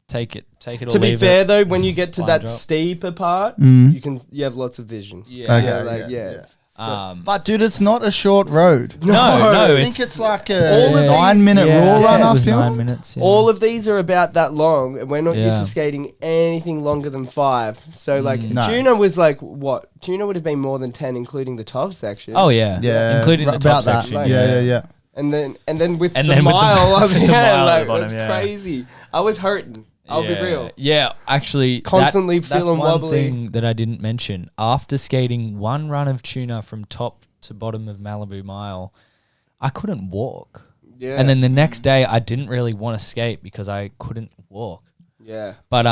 Take it or To be leave fair it. though, when you get to Blind that drop. steeper part, Mm. you have lots of vision. Yeah. Okay. Yeah, like, yeah, yeah. yeah. But dude, it's not a short road. No, I think it's like a All of these- 9-minute yeah, raw yeah, run. it I was feel. 9 minutes. Yeah. All of these are about that long, and we're not used Yeah. to skating anything longer than 5. So like No. Juno was like what? Juno would have been more than 10, including the top section. Oh yeah, Yeah, including the about top that. section. Like- Yeah. and then with And the then with the- mile, with the yeah, mile at like the bottom, that's yeah. crazy. I was hurting. I'll be real. Yeah, actually, Constantly that's feeling one wobbly. thing that I didn't mention. After skating one run of tuna from top to bottom of Malibu Mile, I couldn't walk. Yeah. And then the next day, I didn't really want to skate because I couldn't walk. yeah, But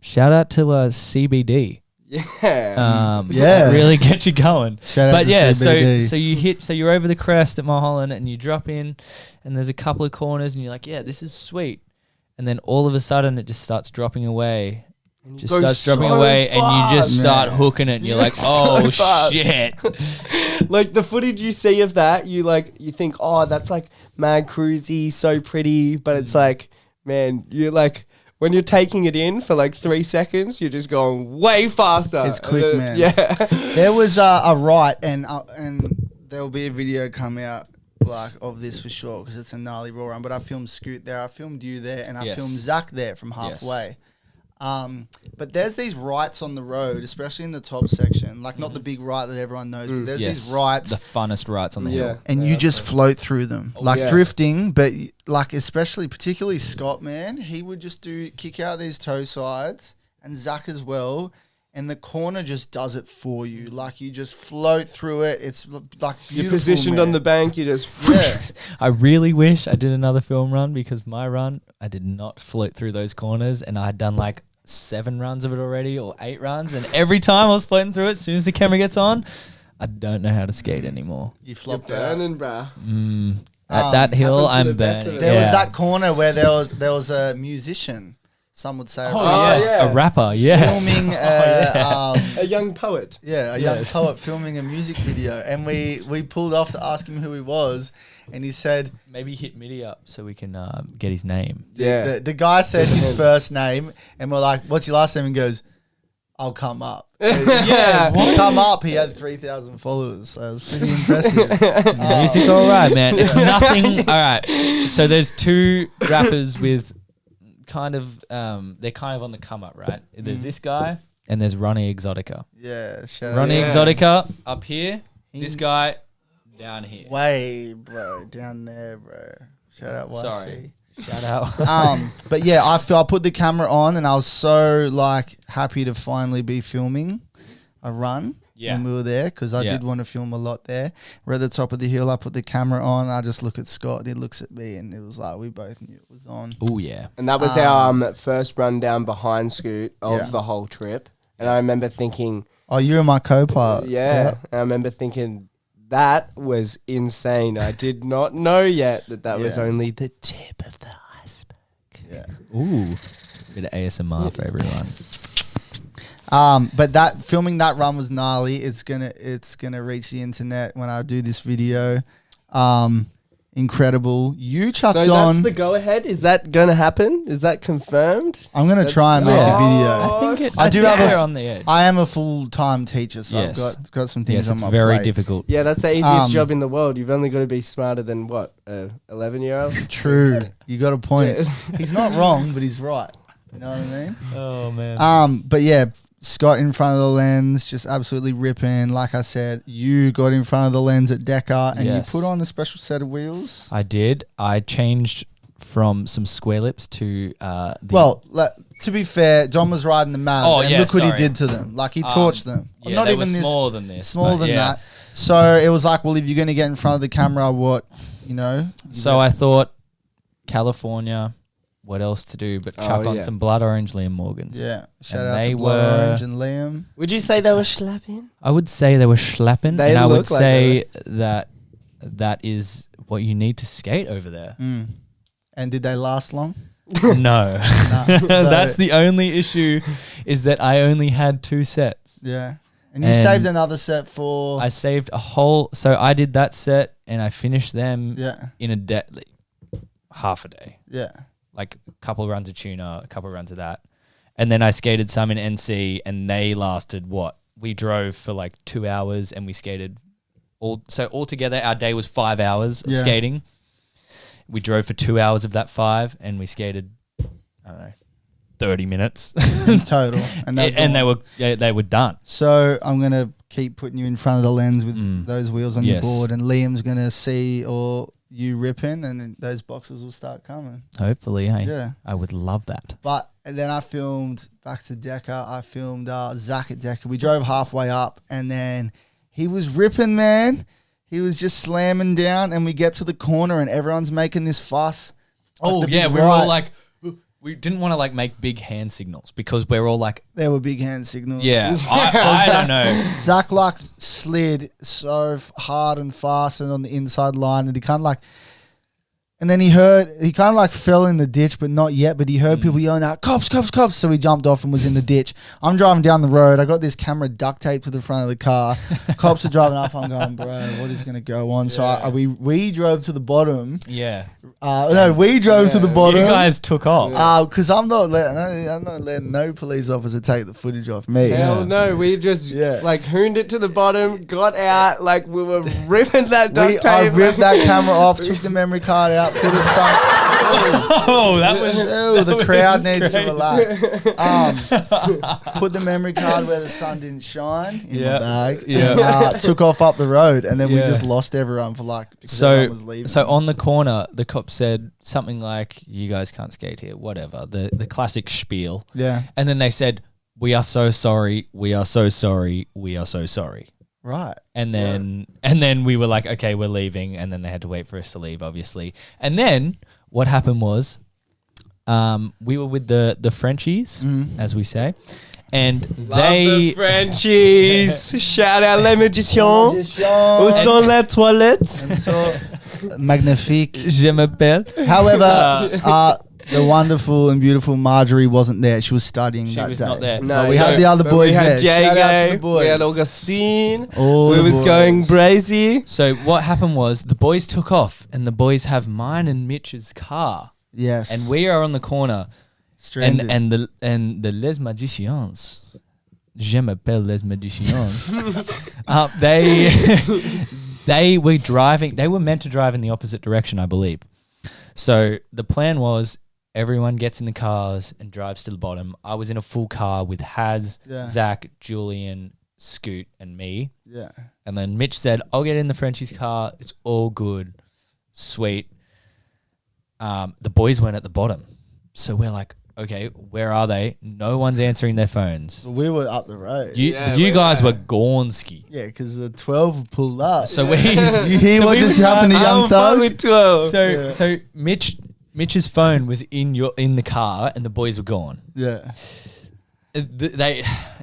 shout out to CBD. yeah. Yeah. Really get you going. Shout out But to yeah, CBD. so you're over the crest at Mulholland and you drop in, and there's a couple of corners, and you're like, yeah, this is sweet. And then all of a sudden, it just starts dropping away, just goes starts dropping so away, and you just fast. start Man. hooking it, and you're like, So oh fast. shit. Like the footage you see of that, you think, oh, that's like mad cruisy, so pretty, but it's like, man, you're like, when you're taking it in for like 3 seconds, you're just going way faster. It's quick, And man. Yeah. There was a right, and there will be a video come out like of this for sure because it's a gnarly raw run. But I filmed Scoot there, I filmed you there, and I Yes. filmed Zach there from halfway. But there's these rights on the road, especially in the top section, like not the big right that everyone knows, but there's Yes, these rights. the funnest rights on the Yeah. hill. And you just float through them, like yeah. drifting. But like, especially, particularly Scott, man, he would just kick out these toe sides, and Zach as well. And the corner just does it for you. Like you just float through it. It's like beautiful. You're positioned man. on the bank, you just. Yeah. I really wish I did another film run because my run, I did not float through those corners, and I had done like 7 runs of it already or 8 runs, and every time I was floating through it, as soon as the camera gets on, I don't know how to skate anymore. You You're flopped out. burning, bruh. At that hill, happens to I'm the best of burning. us. There was Yeah. that corner where there was a musician. Some would say. Oh, Oh, yes, yeah. a rapper, yes. Filming A young poet. a young poet filming a music video, and we pulled off to ask him who he was, and he said Maybe hit MIDI up so we can get his name. Yeah. the guy said his first name, and we're like, "What's your last name?" And he goes, "I'll come up." Yeah. Come up. He had 3,000 followers, so it was pretty impressive. Music, all right, man. It's nothing. All right. So there's 2 rappers with kind of, they're kind of on the come up, right? There's this guy and there's Ronnie Exotica. Yeah, shout out. Ronnie Yeah. Exotica up here. This guy down here. Way, bro, down there, bro. Shout out YC. Sorry. Shout out. But yeah, I put the camera on, and I was so like happy to finally be filming a run Yeah. when we were there, because I Yeah. did want to film a lot there. We're at the top of the hill. I put the camera on. I just look at Scott, and he looks at me, and it was like we both knew it was on. Oh yeah. And that was our first run down behind Scoot of Yeah. the whole trip. And I remember thinking, Oh, you were my co-pilot. yeah. And I remember thinking, that was insane. I did not know yet that was Yeah. only the tip of the iceberg. Yeah. Ooh. Bit of ASMR for everyone. But that filming that run was gnarly. It's gonna reach the internet when I do this video. Incredible. You chucked So on. that's the go ahead. Is that going to happen? Is that confirmed? I'm gonna try and make a video. I think it's I do have there a- on the edge. I am a full-time teacher, so Yes. I've got some things Yes, on it's my very plate. difficult. Yeah, that's the easiest Um, job in the world. You've only got to be smarter than what, 11-year-old? True. You got a point. Yeah. He's not wrong, but he's right. You know what I mean? Oh man. But yeah, Scott in front of the lens, just absolutely ripping. Like I said, you got in front of the lens at Decker, and Yes. you put on a special set of wheels. I did. I changed from some square lips to To be fair, John was riding the Mavs, Oh, and yeah, look what he sorry. did to them. Like he torched them. Yeah, Not they even were this smaller than this. smaller but than yeah. that. So it was like, well, if you're going to get in front of the camera, what, you know? So I thought, California, what else to do but Oh, chuck on yeah. some Blood Orange Liam Morgans. Yeah. Shout And out they to Blood were- Orange and Liam. Would you say they were slapping? I would say they were slapping, They and I would look like say that is what you need to skate over there. And did they last long? No. Nah. So- That's the only issue, is that I only had 2 sets. Yeah. And you And saved another set for... I saved a whole, so I did that set and I finished them yeah. in a day, half a day. Yeah. Like a couple of runs of tuna, a couple of runs of that. And then I skated some in NC, and they lasted what? We drove for like 2 hours, and we skated so altogether our day was 5 hours of Yeah. skating. We drove for 2 hours of that 5, and we skated, I don't know, 30 minutes. In total. And, they were done. So I'm going to keep putting you in front of the lens with those wheels on your Yes. board, and Liam's going to see or you ripping, and then those boxes will start coming. Hopefully, hey, Yeah. I would love that. But and then I filmed back to Decker. I filmed Zach at Decker. We drove halfway up, and then he was ripping, man. He was just slamming down, and we get to the corner, and everyone's making this fuss. Oh the yeah, big we were all right. like, we didn't want to like make big hand signals because we're all like, There were big hand signals. yeah, I don't know. Zach like slid so hard and fast and on the inside line, and he kind of like And then he kind of like fell in the ditch, but not yet. But he heard people yelling out, cops, cops, cops. So he jumped off and was in the ditch. I'm driving down the road. I got this camera duct taped to the front of the car. Cops are driving up. I'm going, bro, what is going to go on? So we drove to the bottom. Yeah. We drove to the bottom. You guys took off. Because I'm not letting no police officer take the footage off me. Hell no, we just like hooned it to the bottom, got out, like we were ripping that duct tape. I ripped that camera off, took the memory card out, put it Oh, that was. The crowd needs to relax. Put the memory card where the sun didn't shine in my bag. Yeah. Took off up the road, and then we just lost everyone for because everyone was leaving. So on the corner, the cop said something like, "You guys can't skate here," whatever. The classic spiel. Yeah. And then they said, "We are so sorry. We are so sorry. We are so sorry." Right. And then we were like, okay, we're leaving. And then they had to wait for us to leave, obviously. And then what happened was we were with the Frenchies, as we say. And the Frenchies. Shout out les magiciens. Où sont les toilettes? So magnifique. Je m'appelle. However, the wonderful and beautiful Marjorie wasn't there. She was studying that day. She was not there. No, we had the other boys we had there. Shout out to the Jayden, boys. we had Augustine. All we the was boys. going brazy. So what happened was the boys took off, and the boys have mine and Mitch's car. Yes. And we are on the corner. Stranded. And the les magiciens. Je m'appelle les magiciens. They were driving. They were meant to drive in the opposite direction, I believe. So the plan was everyone gets in the cars and drives to the bottom. I was in a full car with Haz, Zach, Julian, Scoot, and me. Yeah. And then Mitch said, "I'll get in the Frenchie's car. It's all good, sweet." The boys went at the bottom, so we're like, "Okay, where are they?" No one's answering their phones. We were up the road. You guys were Gornsky. Yeah, because the 12 pulled up. So you hear what just happened to Young Thug? So Mitch's phone was in the car, and the boys were gone. Yeah.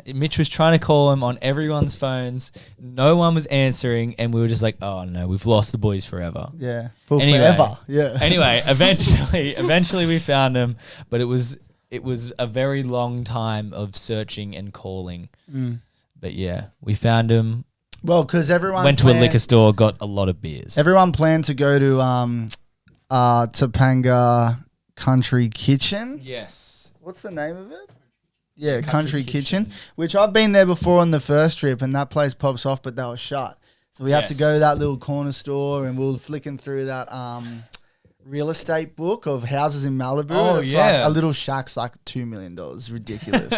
Mitch was trying to call him on everyone's phones. No one was answering, and we were just like, "Oh no, we've lost the boys forever." Yeah. Forever. Yeah. Anyway, eventually we found him, but it was a very long time of searching and calling. But yeah, we found him. Well, because everyone went to a liquor store, got a lot of beers. Everyone planned to go to Topanga Country Kitchen. Yes. What's the name of it? Yeah, Country Kitchen, which I've been there before on the first trip, and that place pops off, but they were shut. So we had to go to that little corner store, and we were flicking through that real estate book of houses in Malibu. Oh, it's yeah. like a little shack's like $2 million. Ridiculous.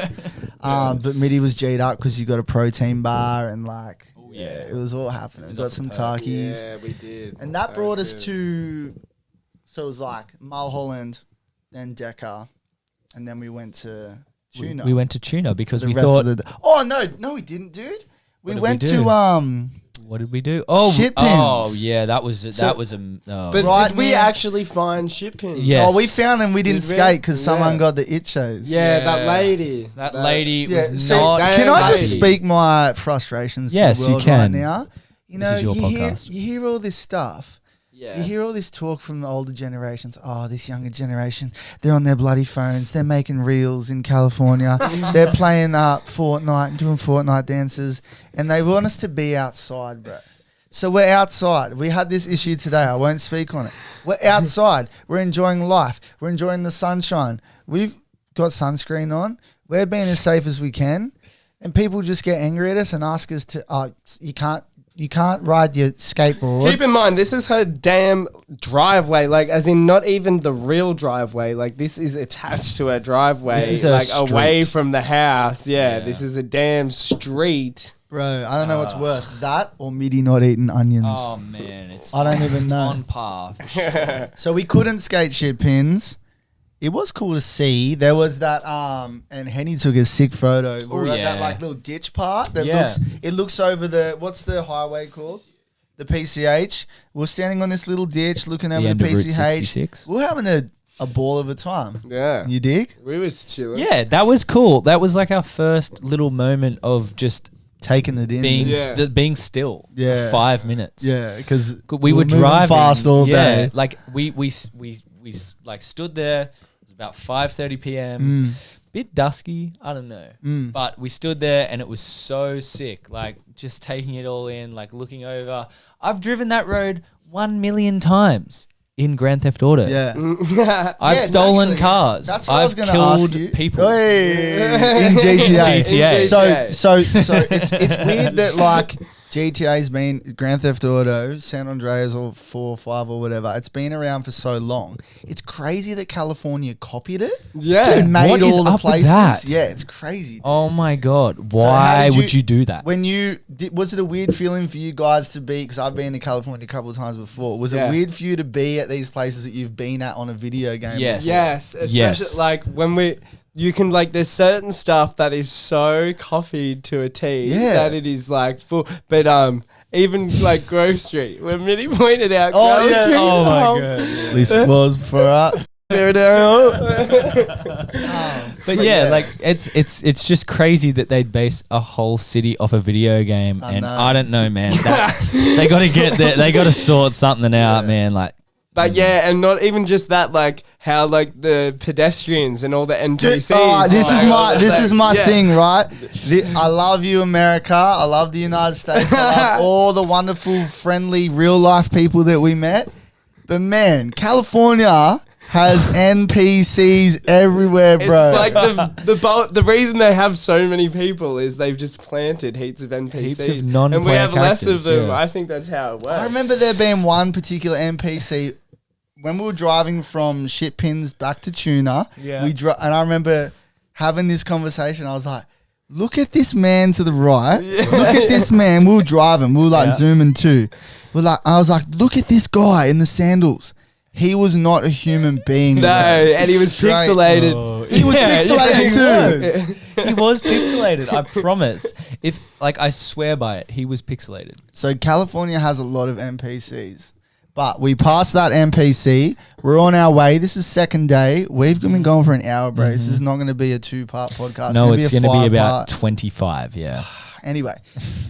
But Mitty was G'd up because he got a protein bar, and like, it was all happening. We got some Takis. Yeah, we did. And that brought us to, so it was like Mulholland, then Decca, and then we went to Tuna. We went to Tuna because the we rest thought. of the no, we didn't, dude. We went to What did we do? Oh, shit pins. Oh, yeah, that was But Right did we near- actually find ship pins? Yes. Oh, we found them. We didn't Did we? skate because someone Yeah. got the itchos. Yeah, that lady. That lady Yeah, was so not. can I just lady. speak my frustrations Yes, to you the world can. right now? You know, This is your you podcast. hear all this stuff. Yeah. You hear all this talk from the older generations. Oh, this younger generation, they're on their bloody phones. They're making reels in California. They're playing Fortnite and doing Fortnite dances. And they want us to be outside, bro. So we're outside. We had this issue today. I won't speak on it. We're outside. We're enjoying life. We're enjoying the sunshine. We've got sunscreen on. We're being as safe as we can. And people just get angry at us and ask us to, you can't ride your skateboard. Keep in mind, this is her damn driveway. Like, as in, not even the real driveway. Like, this is attached to her driveway. This is a like away street. from the house. Yeah, Yeah. this is a damn street. Bro, I don't know what's worse, that or Mitty not eating onions. Oh man, it's. I don't even it's know. on par. For sure. So we couldn't skate shit pins. It was cool to see. There was that and Henny took a sick photo. We were at that yeah. like little ditch part that Yeah. looks over the, what's the highway called? The PCH. We're standing on this little ditch looking over end the of Route PCH. 66. We're having a ball of a time. Yeah. You dig? We was chilling. Yeah, that was cool. That was like our first little moment of just taking it in. being still Yeah. for 5 minutes. Yeah, because We were moving driving fast all day. Like we like stood there. It was about 5:30 p.m. Bit dusky, I don't know, but we stood there and it was so sick. Like just taking it all in, like looking over. I've driven that road 1 million times in Grand Theft Auto. Yeah. I've stolen actually, cars. That's what I was I've going to ask killed you. people. Hey, in GTA. GTA. So it's weird that like GTA's been Grand Theft Auto, San Andreas, or 4 or 5 or whatever. It's been around for so long. It's crazy that California copied it. Yeah. Dude, made what is all the up with places. that? Yeah, it's crazy. Dude. Oh my god! how Why did would you do that? When you did, was it a weird feeling for you guys to be? Because I've been to California a couple of times before. Was it weird for you to be at these places that you've been at on a video game? Yes. Yes, especially Yes. like when you can like there's certain stuff that is so copied to a T that it is like full. But even like Grove Street, when Minnie pointed out Grove Street. Oh my god! This was for us. But yeah, like it's just crazy that they'd base a whole city off a video game, and I don't know, man. They got to get there. They got to sort something out, man. Like, But yeah, and not even just that, like how like the pedestrians and all the NPCs. This is my thing, right? I love you, America. I love the United States. I love all the wonderful, friendly, real life people that we met. But man, California has NPCs everywhere, bro. It's like the reason they have so many people is they've just planted heaps of NPCs. Heaps of non-player and we have less of characters, them. yeah. I think that's how it works. I remember there being one particular NPC when we were driving from Shitpins back to Tuna. Yeah. And I remember having this conversation. I was like, look at this man to the right. Look at this man. We were driving. We were like zooming too. I was like, look at this guy in the sandals. He was not a human being. No, and he was pixelated. Oh, He was pixelated too. he was pixelated. I promise. If like I swear by it, he was pixelated. So California has a lot of NPCs. But we passed that NPC. We're on our way. This is second day. We've been going for an hour, bro. This is not going to be a 2-part podcast. No, it's going to be about 5-part. 25. Yeah. Anyway,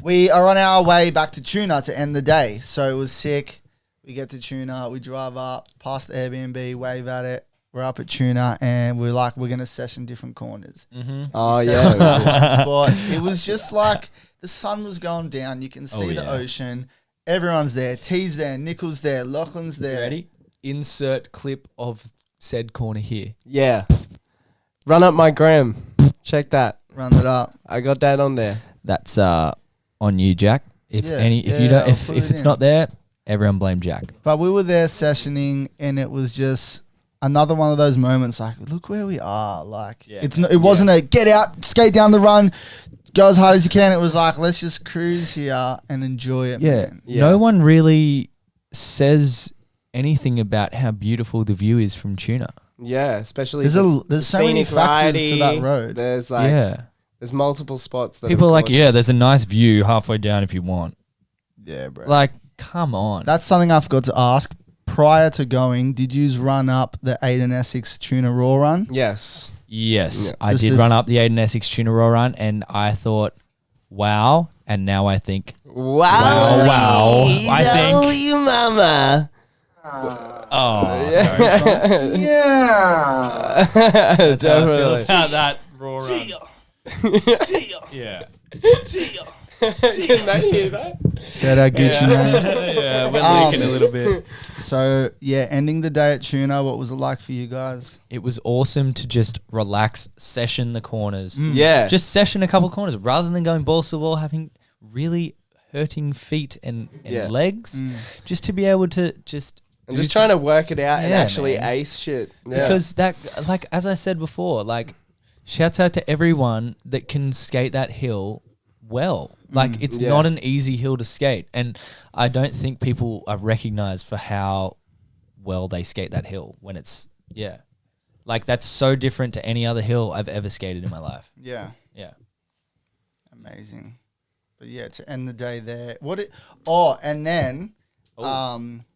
we are on our way back to Tuna to end the day. So it was sick. We get to Tuna. We drive up, past the Airbnb, wave at it. We're up at Tuna, and we're like, we're going to session different corners. Oh We yeah. settled at one spot. It was just like the sun was going down. You can see the ocean. Everyone's there. T's there. Nichols there. Lachlan's there. Ready? Insert clip of said corner here. Yeah. Run up my gram. Check that. Run it up. I got that on there. That's on you, Jack. If Yeah, if you yeah, don't, I'll if put if it it's in. not there, everyone blame Jack. But we were there sessioning, and it was just another one of those moments. Like, look where we are. Like, it wasn't a get out, skate down the run, go as hard as you can. It was like, let's just cruise here and enjoy it. Man. No one really says anything about how beautiful the view is from Tuna. Yeah, especially There's so many factors to that road. There's like there's multiple spots that People are like, gorgeous. there's a nice view halfway down if you want. Yeah, bro. Like, come on. That's something I forgot to ask. Prior to going, did you run up the Aiden Essex Tuna Raw run? Yes. Yes, Yeah. I Just did as- run up the Aiden Essex Tuna Raw run, and I thought, wow. And now I think, Wow. I think, you mama. sorry. Yeah. Definitely. About that raw run. Yeah. Can they hear that? Shout out Gucci, man. Yeah, we're leaking a little bit. So, yeah, ending the day at Tuna, what was it like for you guys? It was awesome to just relax, session the corners. Yeah. Just session a couple corners rather than going balls to the wall, having really hurting feet and legs. Just to be able to just... I'm just trying to work it out and Yeah, actually man. ace shit. Yeah. Because that, like, as I said before, like, shouts out to everyone that can skate that hill well. Like, it's not an easy hill to skate. And I don't think people are recognized for how well they skate that hill when it's, like, that's so different to any other hill I've ever skated in my life. Yeah. Yeah. Amazing. But yeah, to end the day there. And then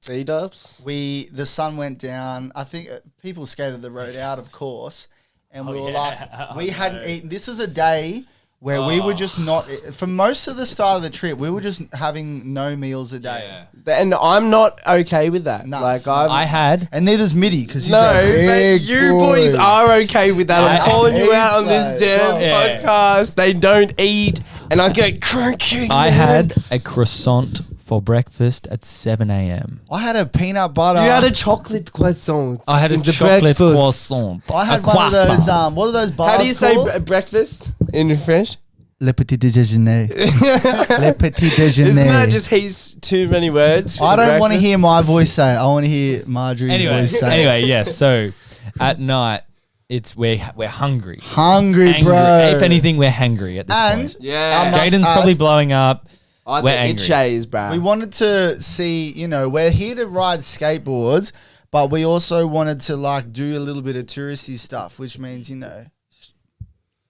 B-dubs? the sun went down. I think people skated the road out, of course. And we were like, we hadn't eaten. This was a day where we were just not, for most of the start of the trip, we were just having no meals a day. And I'm not okay with that. No. Like I had. And neither's Mitty, because he's no, a big but you boy. boys are okay with that. I'm calling you out on this damn Yeah. podcast. They don't eat, and I get cranky. I had a croissant for breakfast at 7 a.m. I had a peanut butter. You had a chocolate croissant. I had a in the chocolate breakfast. croissant. I had a one of those, croissant. what are those bars How do you say called? breakfast in French? Le petit déjeuner. Le petit déjeuner. Isn't that just he's too many words? I for don't want to breakfast? hear my voice say it. I want to hear Marjorie's voice say it. Anyway, yes. So at night, we're hungry. Hungry, Angry. bro. If anything, we're hangry at this And point. Yeah. I must Jayden's add- probably blowing up. I We're think angry. it shays, bro. we wanted to see, we're here to ride skateboards, but we also wanted to like do a little bit of touristy stuff, which means,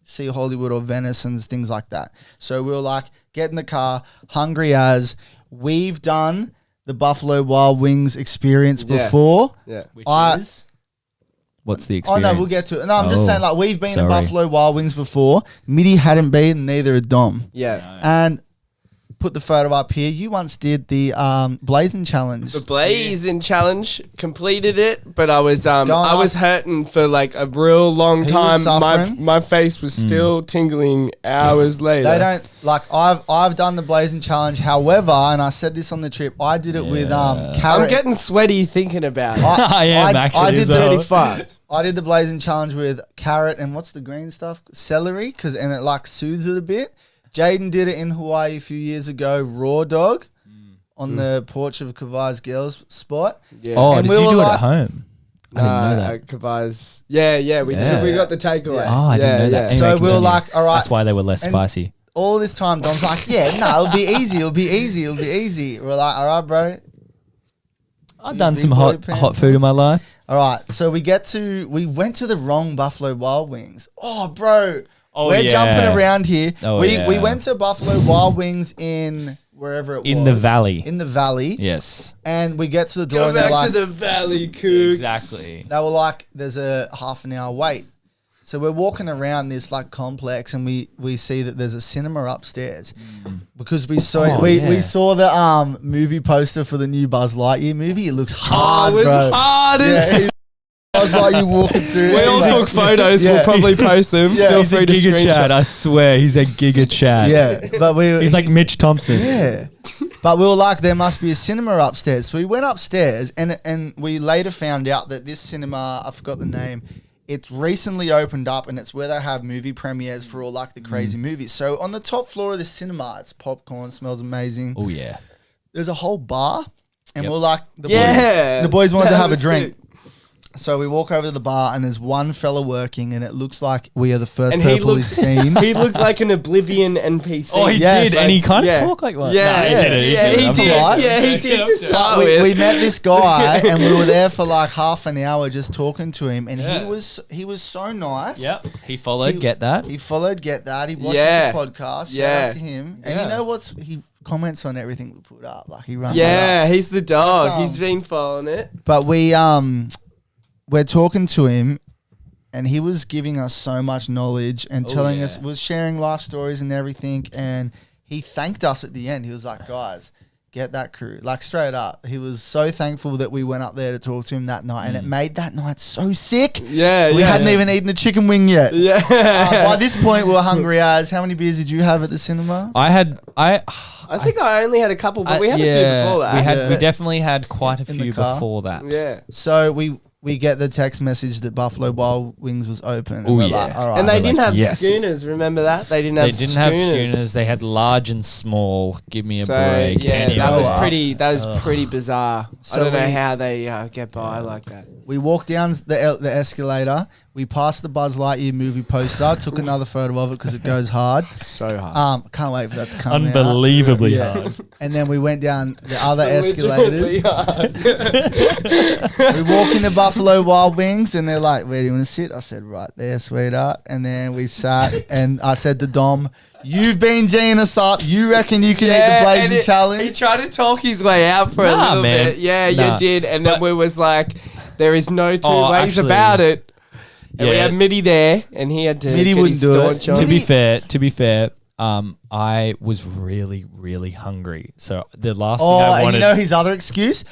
see Hollywood or Venice and things like that. So we were like, get in the car, hungry as. We've done the Buffalo Wild Wings experience Yeah. before. yeah. Which I- is? What's the Oh experience? no, we'll get to it. No, I'm just Oh, saying like we've been to sorry. Buffalo Wild Wings before. Mitty hadn't been, neither had Dom. Yeah. And put the photo up here. You once did the Blazing Challenge. The Blazing Challenge, completed it, but I was Don't was ask- hurting for like a real long He time. was suffering. My face was still tingling hours later. They don't like I've done the Blazing Challenge. However, and I said this on the trip, I did it with Carrot. I'm getting sweaty thinking about it. I am actually I did as the well. Pretty fucked. I did the Blazing Challenge with Carrot and what's the green stuff? Celery, and it like soothes it a bit. Jayden did it in Hawaii a few years ago, raw dog, on the porch of Kavai's girls spot. Yeah. Oh, And did we you were do it like- at home? I didn't know that. Kavai's. Yeah, we Yeah. we got the takeaway. Yeah. Oh, I didn't know that. Anyway, So we were continue. like, all right. That's why they were less And- spicy. All this time, Dom's like, yeah, no, it'll be easy. It'll be easy. It'll be easy. We're like, all right, bro. I've done big some boy hot pants food in my life. All right. So we went to the wrong Buffalo Wild Wings. Oh, bro. Oh, We're yeah. jumping around here. Oh, we yeah. went to Buffalo Wild Wings in wherever it was. In the valley. In the valley. Yes. And we get to the door Go and they're back like, to the Valley Cooks. Exactly. they were like, there's a half an hour wait. So we're walking around this like complex and we see that there's a cinema upstairs because we saw Oh, we yeah. saw the movie poster for the new Buzz Lightyear movie. It looks hard, Oh, it was bro. hard as Yeah, Buzz Lightyear walking through. We all He's took like- photos. Yeah. We'll probably post them. Yeah. Feel He's a free to giga chad. screenshot. I swear, he's a giga chad. Yeah, but we He's like Mitch Thompson. yeah. But we were like, there must be a cinema upstairs. So we went upstairs and we later found out that this cinema, I forgot the name, it's recently opened up and it's where they have movie premieres for all like the crazy movies. So on the top floor of this cinema, it's popcorn, smells amazing. Oh yeah. There's a whole bar and Yep. we're like, Yeah. the boys wanted to That have a was drink. sick. So we walk over to the bar and there's one fella working and it looks like we are the first And he purple he's seen. He looked like an Oblivion NPC. Oh, he Yes. did, and he kind of Yeah. talked like one. Yeah, Nah, he yeah, didn't. yeah, he I'm did. polite. Yeah, he did to start we with. met this guy and we were there for like half an hour just talking to him and Yeah. he was so nice. Yep. He followed. He- Get that. He followed Get That. He watches Yeah. the podcast. Shout Yeah. out to him. And Yeah. you know what's he comments on everything we put up. Like he runs. Yeah, he's the dog. That's, He's been following it. But we're talking to him and he was giving us so much knowledge and telling us, yeah. was sharing life stories and everything. And he thanked us at the end. He was like, guys, get that crew. Like straight up. He was so thankful that we went up there to talk to him that night. And it made that night so sick. Yeah, We yeah. hadn't even eaten the chicken wing yet. Yeah. By this point, we were hungry as. How many beers did you have at the cinema? I think I only had a couple, but we had a few before that. We definitely had quite a In the few car. before that. Yeah. So we get the text message that Buffalo Wild Wings was open. Oh, we're yeah. like, all right. And they they're didn't like, have yes. schooners. Remember that? They didn't have They didn't have schooners. They had large and small. Give me a So break. yeah, Any that of was them. pretty. That was pretty bizarre. So I don't know we- how they get by like that. We walked down the escalator. We passed the Buzz Lightyear movie poster. Took another photo of it because it goes hard. So hard. Can't wait for that to come out. Unbelievably Yeah. hard. And then we went down the other escalators. Literally hard. We walk in the Buffalo Wild Wings and they're like, where do you want to sit? I said, right there, sweetheart. And then we sat and I said to Dom, you've been G'ing us up. You reckon you can eat the and Blazing He Challenge? tried to talk his way out for a Nah, little man. bit. Yeah, Nah. you did. And then But- we was like, there is no two Oh, ways actually- about it. And we had Mitty there, and he had to Mitty get wouldn't his do it. staunch on. To be fair, I was really, really hungry. So the last thing I Oh, wanted. and you know his other excuse?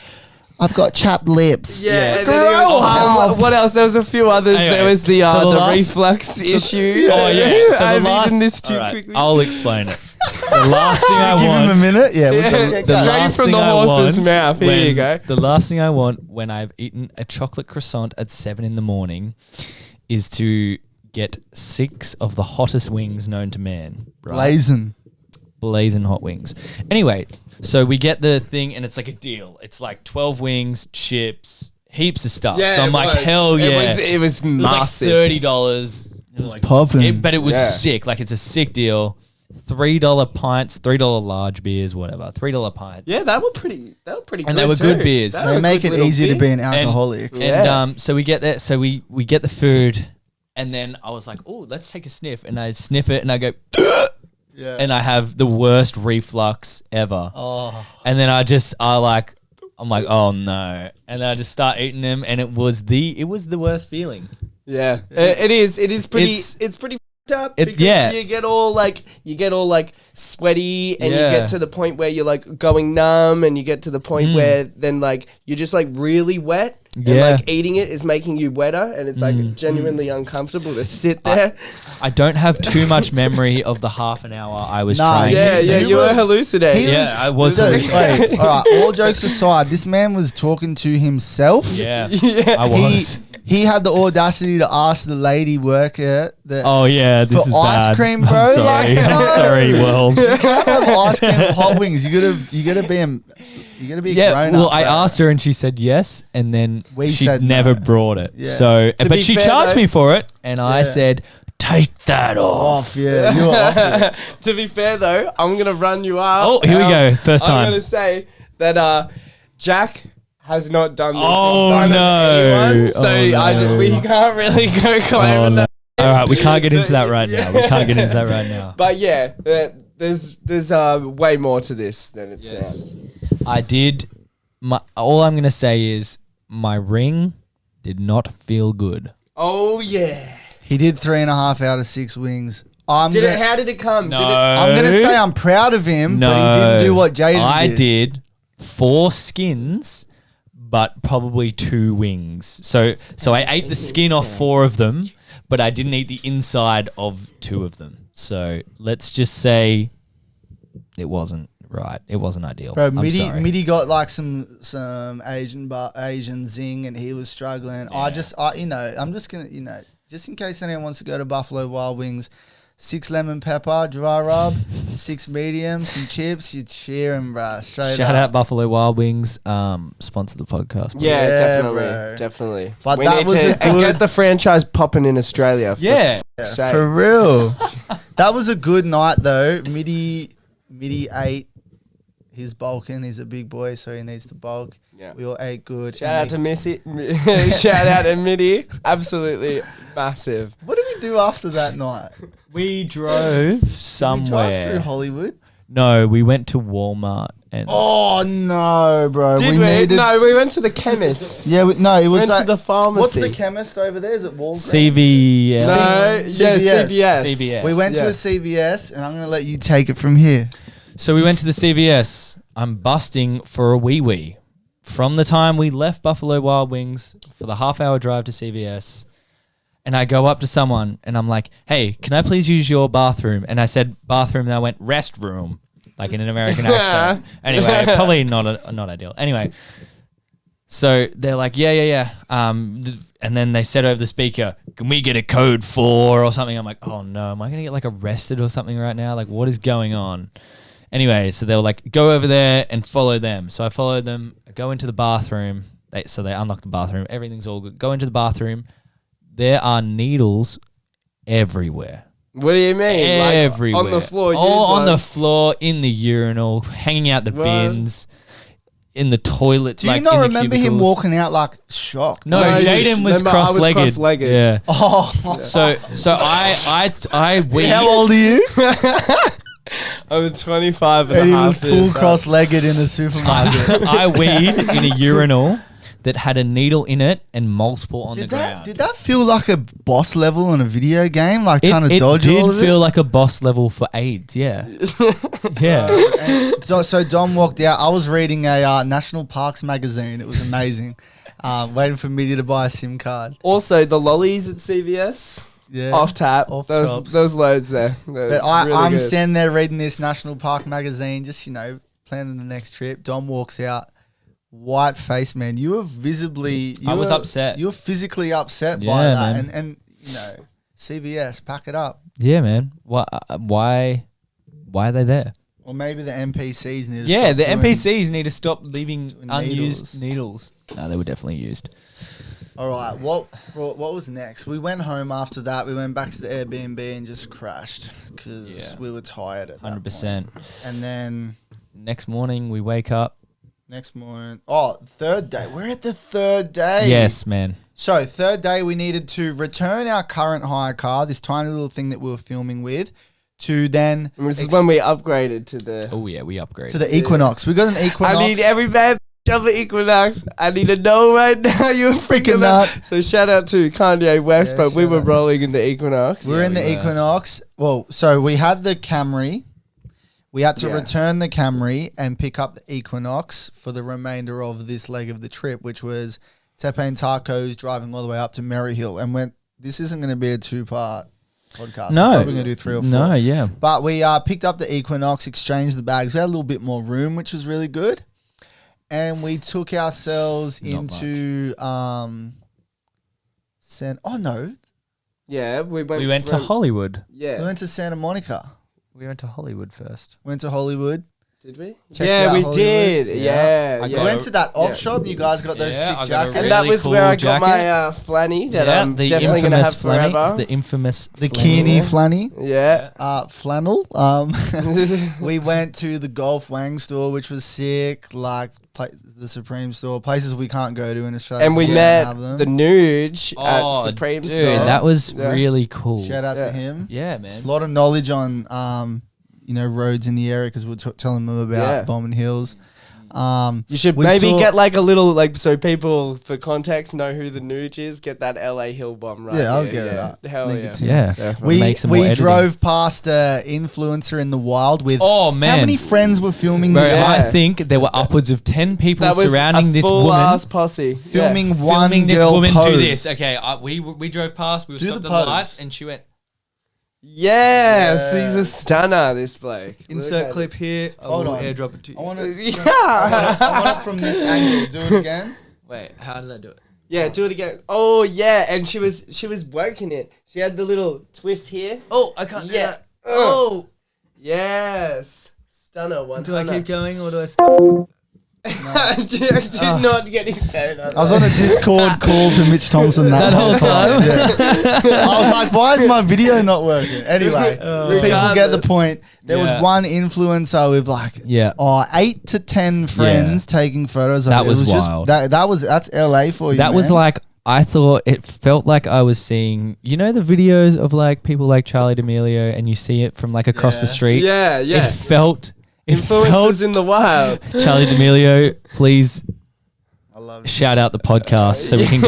I've got chapped lips. Yeah, and then he goes, what else? There was a few others. Anyway, there was the so the last- reflux issue. Oh yeah, so the I've last, eaten this too all right, quickly. I'll explain it. The last thing I Give want. him a minute. Yeah, Yeah, The straight last from thing the I horse's want mouth. Here when- you go. The last thing I want when I've eaten a chocolate croissant at 7 a.m. is to get 6 of the hottest wings known to man. Right? Blazing hot wings. Anyway, so we get the thing and it's like a deal. It's like 12 wings, chips, heaps of stuff. Yeah, so I'm it like, was. hell yeah. It was It was like massive. $30. It was like popping. but it was Yeah. sick. Like it's a sick deal. $3 pints, $3 large beers, whatever. $3 pints. Yeah, they were pretty good. And they were good too. beers. They They were make good it little easier to beer. be an alcoholic. And Yeah. so we get that. So we get the food, and then I was like, "Oh, let's take a sniff." And I sniff it, and I go, Yeah. and I have the worst reflux ever. Oh. And then I'm like, "Oh no!" And I just start eating them, and it was the worst feeling. Yeah, it is. It is pretty. It's- It's pretty f***ed up It- because yeah. you get all like sweaty, and Yeah. you get to the point where you're like going numb, and you get to the point where then like you're just like really wet, and Yeah. like eating it is making you wetter, and it's like genuinely uncomfortable to sit there. I don't have too much memory of the half an hour I was Nah, trying. Yeah, to yeah, he you were was- hallucinating. he Yeah, I was Dude, hallucinating. wait, all right. All jokes aside, this man was talking to himself. Yeah, Yeah. I was. He had the audacity to ask the lady worker that Oh yeah, this for is ice bad. cream, bro. I'm sorry. Like, I'm sorry, world. you can't have ice cream with hot wings. You gotta be a Yeah, grown well, up. I bro. asked her and she said yes, and then We she said never no. brought it. Yeah. So, To but be she fair, charged though- me for it, and I Yeah. said, "Take that off." off. Yeah, you were off it. To be fair though, I'm gonna run you up. Oh, here we go. First I'm time. gonna say that Jack has not done this. in Oh, front of no. anyone, so Oh, no. we can't really go Oh, claiming no. that. All right, we can't get into that right Yeah. now. We can't get into that right now. But yeah, there's way more to this than it sounds. I did. All I'm gonna say is my ring did not feel good. Oh yeah. He did 3.5 out of 6 wings. How did it come? No, I'm gonna say I'm proud of him, no. but he didn't do what Jayden I did. did 4 skins, but probably 2 wings. So I ate the skin off 4 of them, but I didn't eat the inside of 2 of them. So let's just say it wasn't right. It wasn't ideal. Bro, I'm sorry. Mitty got like some Asian zing, and he was struggling. I'm just gonna, just in case anyone wants to go to Buffalo Wild Wings, 6 lemon pepper dry rub, 6 medium, some chips. You cheer 'em, bruh. Straight Shout up. out Buffalo Wild Wings. Sponsor the podcast. please. Yeah, Yeah, definitely, bro. definitely. But we that need was to a and good- get the franchise popping in Australia. Yeah. Say. For real. That was a good night though. Mitty ate his bulking. He's a big boy, so he needs to bulk. Yeah. We all ate good. Shout out to Missy. Shout out to Mitty. Absolutely massive. What did we do after that night? We drove Did we drive somewhere. through Hollywood? No, we went to Walmart and Oh no, bro. Did we? needed No, we went to the chemist. Yeah, no, it was Went to like, the pharmacy. what's the chemist over there? Is it Walgreens? CVS. No, yeah, CVS. CVS. CVS. We went to Yeah. a CVS, and I'm gonna let you take it from here. So we went to the CVS. I'm busting for a wee. From the time we left Buffalo Wild Wings for the half-hour drive to CVS, and I go up to someone and I'm like, "Hey, can I please use your bathroom?" And I said bathroom, and I went restroom, like in an American accent. Anyway, probably not ideal. Anyway, so they're like, yeah. And then they said over the speaker, "Can we get a code for or something?" I'm like, "Oh no, am I gonna get like arrested or something right now? Like, what is going on?" Anyway, so they were like, "Go over there and follow them." So I followed them. I go into the bathroom. So they unlock the bathroom. Everything's all good. Go into the bathroom. There are needles everywhere. What do you mean? Like, Everywhere. on the floor. All on used the ones? floor, in the urinal, hanging out the What? bins, in the toilet. Do you like, not in the remember him cubicles. walking out like shocked? No, No, Jayden was remember, I was cross-legged. cross-legged. Yeah. Oh, So I weed. how old are you? I'm 25 and And a he was half full years old. cross-legged in the supermarket. I weed in a urinal that had a needle in it and multiple on the ground. Did that feel like a boss level in a video game? Like trying to It dodge all did of feel it? like a boss level for AIDS, yeah. Yeah. And so Dom walked out. I was reading a National Parks magazine. It was amazing. Waiting for Media to buy a SIM card. Also, the lollies at CVS. Yeah. Off tap. Off Those tops. loads there. But I'm standing there reading this National Park magazine, just, planning the next trip. Dom walks out. White face, man. You were visibly... I was upset. You were physically upset by Yeah, that. man. And CVS, pack it up. Yeah, man. Why are they there? Or maybe the NPCs need to Yeah, stop the doing- NPCs need to stop leaving doing unused needles. No, they were definitely used. All right, what was next? We went home after that. We went back to the Airbnb and just crashed because we were tired at that 100%. point. And then Next morning, we wake up. next morning, third day. We're at the third day. Yes, man. So third day, we needed to return our current hire car, this tiny little thing that we were filming with, to then This is when we upgraded to the... Oh, yeah, we upgraded. to the Equinox. We got an Equinox. I need every bad of the Equinox. I need to know right now you're freaking nut. out. So shout out to Kanye West, Yeah, but we shout were out. rolling in the Equinox. We're in we the were. Equinox. Well, so we had the Camry. We had to Yeah. return the Camry and pick up the Equinox for the remainder of this leg of the trip, which was Tepe and Tacos driving all the way up to Maryhill. And this isn't going to be a 2-part podcast. No. We're probably going to do 3 or 4. No, yeah. But we picked up the Equinox, exchanged the bags. We had a little bit more room, which was really good. And we took ourselves Not into Yeah, we We went to Hollywood. Yeah. we went to Santa Monica. We went to Hollywood first. Went to Hollywood. Did we? Checked Yeah, out we Hollywood. did. Yeah. Yeah. I We got went to that op Yeah. shop and you guys got those Yeah, sick I got a jackets. And really that was cool where I got jacket. my flanny that I'm the definitely going to have infamous flanny. forever. The infamous The flanny. Kearney flanny. Yeah. Flannel. We went to the Golf Wang store, which was sick. Like the Supreme store, places we can't go to in Australia. And we because met don't have them. the Nuge Oh, at Supreme dude, Store. that was Yeah. really cool. Shout out Yeah. to him. Yeah, man. A lot of knowledge on roads in the area because we're telling them about Yeah. Bowman Hills. You should we maybe saw- get like a little so people for context know who the Nuge is. Get that LA Hill bomb right. Yeah, I'll here, get it yeah. up. Hell Link yeah. it to Yeah. Definitely. Make some more we editing. drove past a influencer in the wild with Oh, man. how many friends were filming Bro, this? Yeah. I think there were upwards of 10 people That was surrounding a this full woman. ass posse. Filming Yeah. one Filming this girl woman pose. do this. Okay, we drove past, we were Do stopped the at the pose. lights, and she went, Yes, he's a Yes. stunner, this bloke. insert Look at clip here. I Hold will on. airdrop it to you. I want to. it. I want it from this angle. Do it again. Wait, how did I do it? Yeah, do it again. Oh yeah, and she was working it. She had the little twist here. Oh, I can't Yeah. do that. Oh! Yes. Stunner one. Do I keep going or do I stop? do not get his turn on. I was on a Discord call to Mitch Thompson that whole time? Yeah. I was like, why is my video not working? Anyway, people get the Regardless. point. There Yeah. was one influencer with like Yeah. 8 to 10 friends taking photos of That it. was It was wild. That's LA for you. That was man. like, I thought it felt like I was seeing, the videos of like people like Charlie D'Amelio and you see it from like across the Yeah. street. Yeah, yeah. It felt Influencers in the wild. Charlie D'Amelio, please I love it. shout out the podcast so we can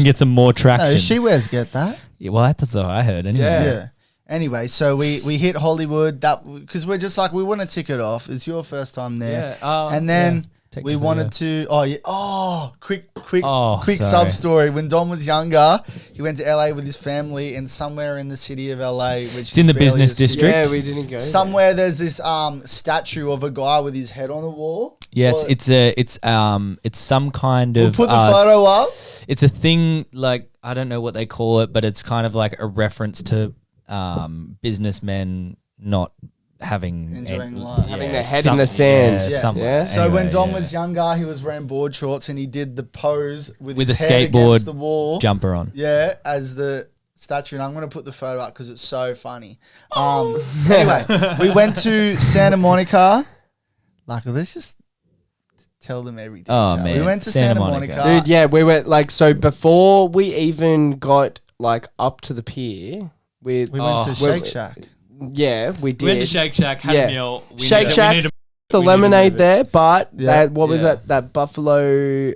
get some more traction. No, she wears get that. Yeah, well, that's what I heard anyway. Yeah. Yeah. Anyway, so we hit Hollywood because we're just like we want to tick it off. It's your first time there, and then Take we the wanted video. to. Quick sorry. sub story. When Dom was younger, he went to LA with his family, and somewhere in the city of LA, which It's in the business district. Yeah, we didn't go. Somewhere there's this statue of a guy with his head on a wall. Yes, Or- it's some kind We'll of put the photo up. It's a thing like I don't know what they call it, but it's kind of like a reference to businessmen not having Enjoying life. Having their head in the sand. Yeah. something. Yeah. So when Anyway, Dom yeah. was younger, he was wearing board shorts and he did the pose with With his a head skateboard against the wall. jumper on. Yeah, as the statue. And I'm going to put the photo up because it's so funny. Anyway, we went to Santa Monica. Like, let's just tell them everything. Oh, man. We went to Santa Santa Monica. Monica. Dude, yeah, we went before we even got up to the pier. We We went to Oh. Shake Shack. yeah, we did. We went to Shake Shack, had Yeah. a meal. Shake Shack, the We need to lemonade move it. there, but Yeah. what was Yeah. that buffalo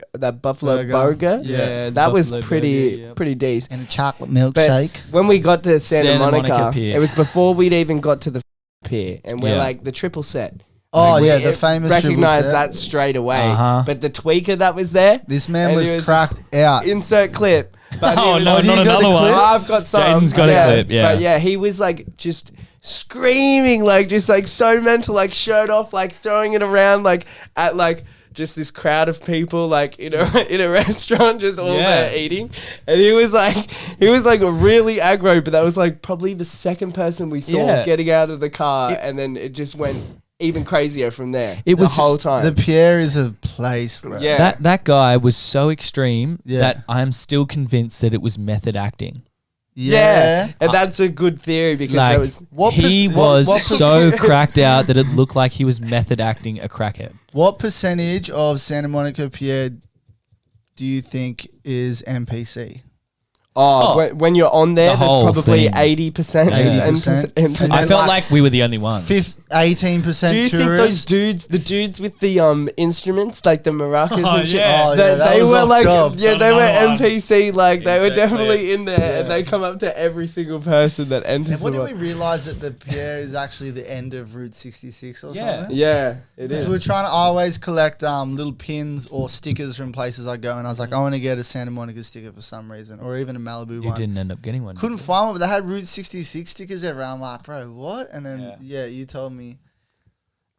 burger? Yeah, That was buffalo pretty burger, yep. pretty decent. And a chocolate But milkshake. when we got to Santa, Santa Monica, Monica Pier. it was before we'd even got to the pier, and we're Yeah. like the triple set. Oh, Like, yeah, we the famous triple recognized set. that straight away. Uh-huh. But the tweaker that was there, This man and was he was cracked out. insert clip. But he Oh, was- no, do you not got the another one. clip? I've got some. Jayden's got a clip, yeah. But yeah, he was like just screaming, like just like so mental, like shirt off, like throwing it around, like at like just this crowd of people, like in a restaurant, just all Yeah. there eating. And he was like really aggro, but that was like probably the second person we saw Yeah. getting out of the car, and then it just went even crazier from there. It the was whole time. The Pierre is a place, bro. Yeah. That guy was so extreme Yeah. that I'm still convinced that it was method acting. Yeah. and that's a good theory because Like that was What he perc- was what so cracked out that it looked like he was method acting a crackhead. What percentage of Santa Monica Pier do you think is NPC? Oh, when you're on there, the there's whole probably thing. 80%. 80%. And I then felt like like we were the only ones. 18% Do you think those tourists. dudes, the dudes with the instruments, like the maracas Oh, and shit, yeah. Oh, that that they was were off like, job. yeah, they were Another one. NPC, like they were Insert definitely clip. in there, and they come up to every single person that enters And when the did we realize that the Pierre is actually the end of Route 66 or Yeah. something? Yeah, it Because is. we were trying to always collect little pins or stickers from places I go, and I was like, I want to get a Santa Monica sticker for some reason, or even a Malibu You one. didn't end up getting one. Couldn't find one, but they had Route 66 stickers everywhere. I'm like, bro, what? And then, Yeah. yeah, you told me.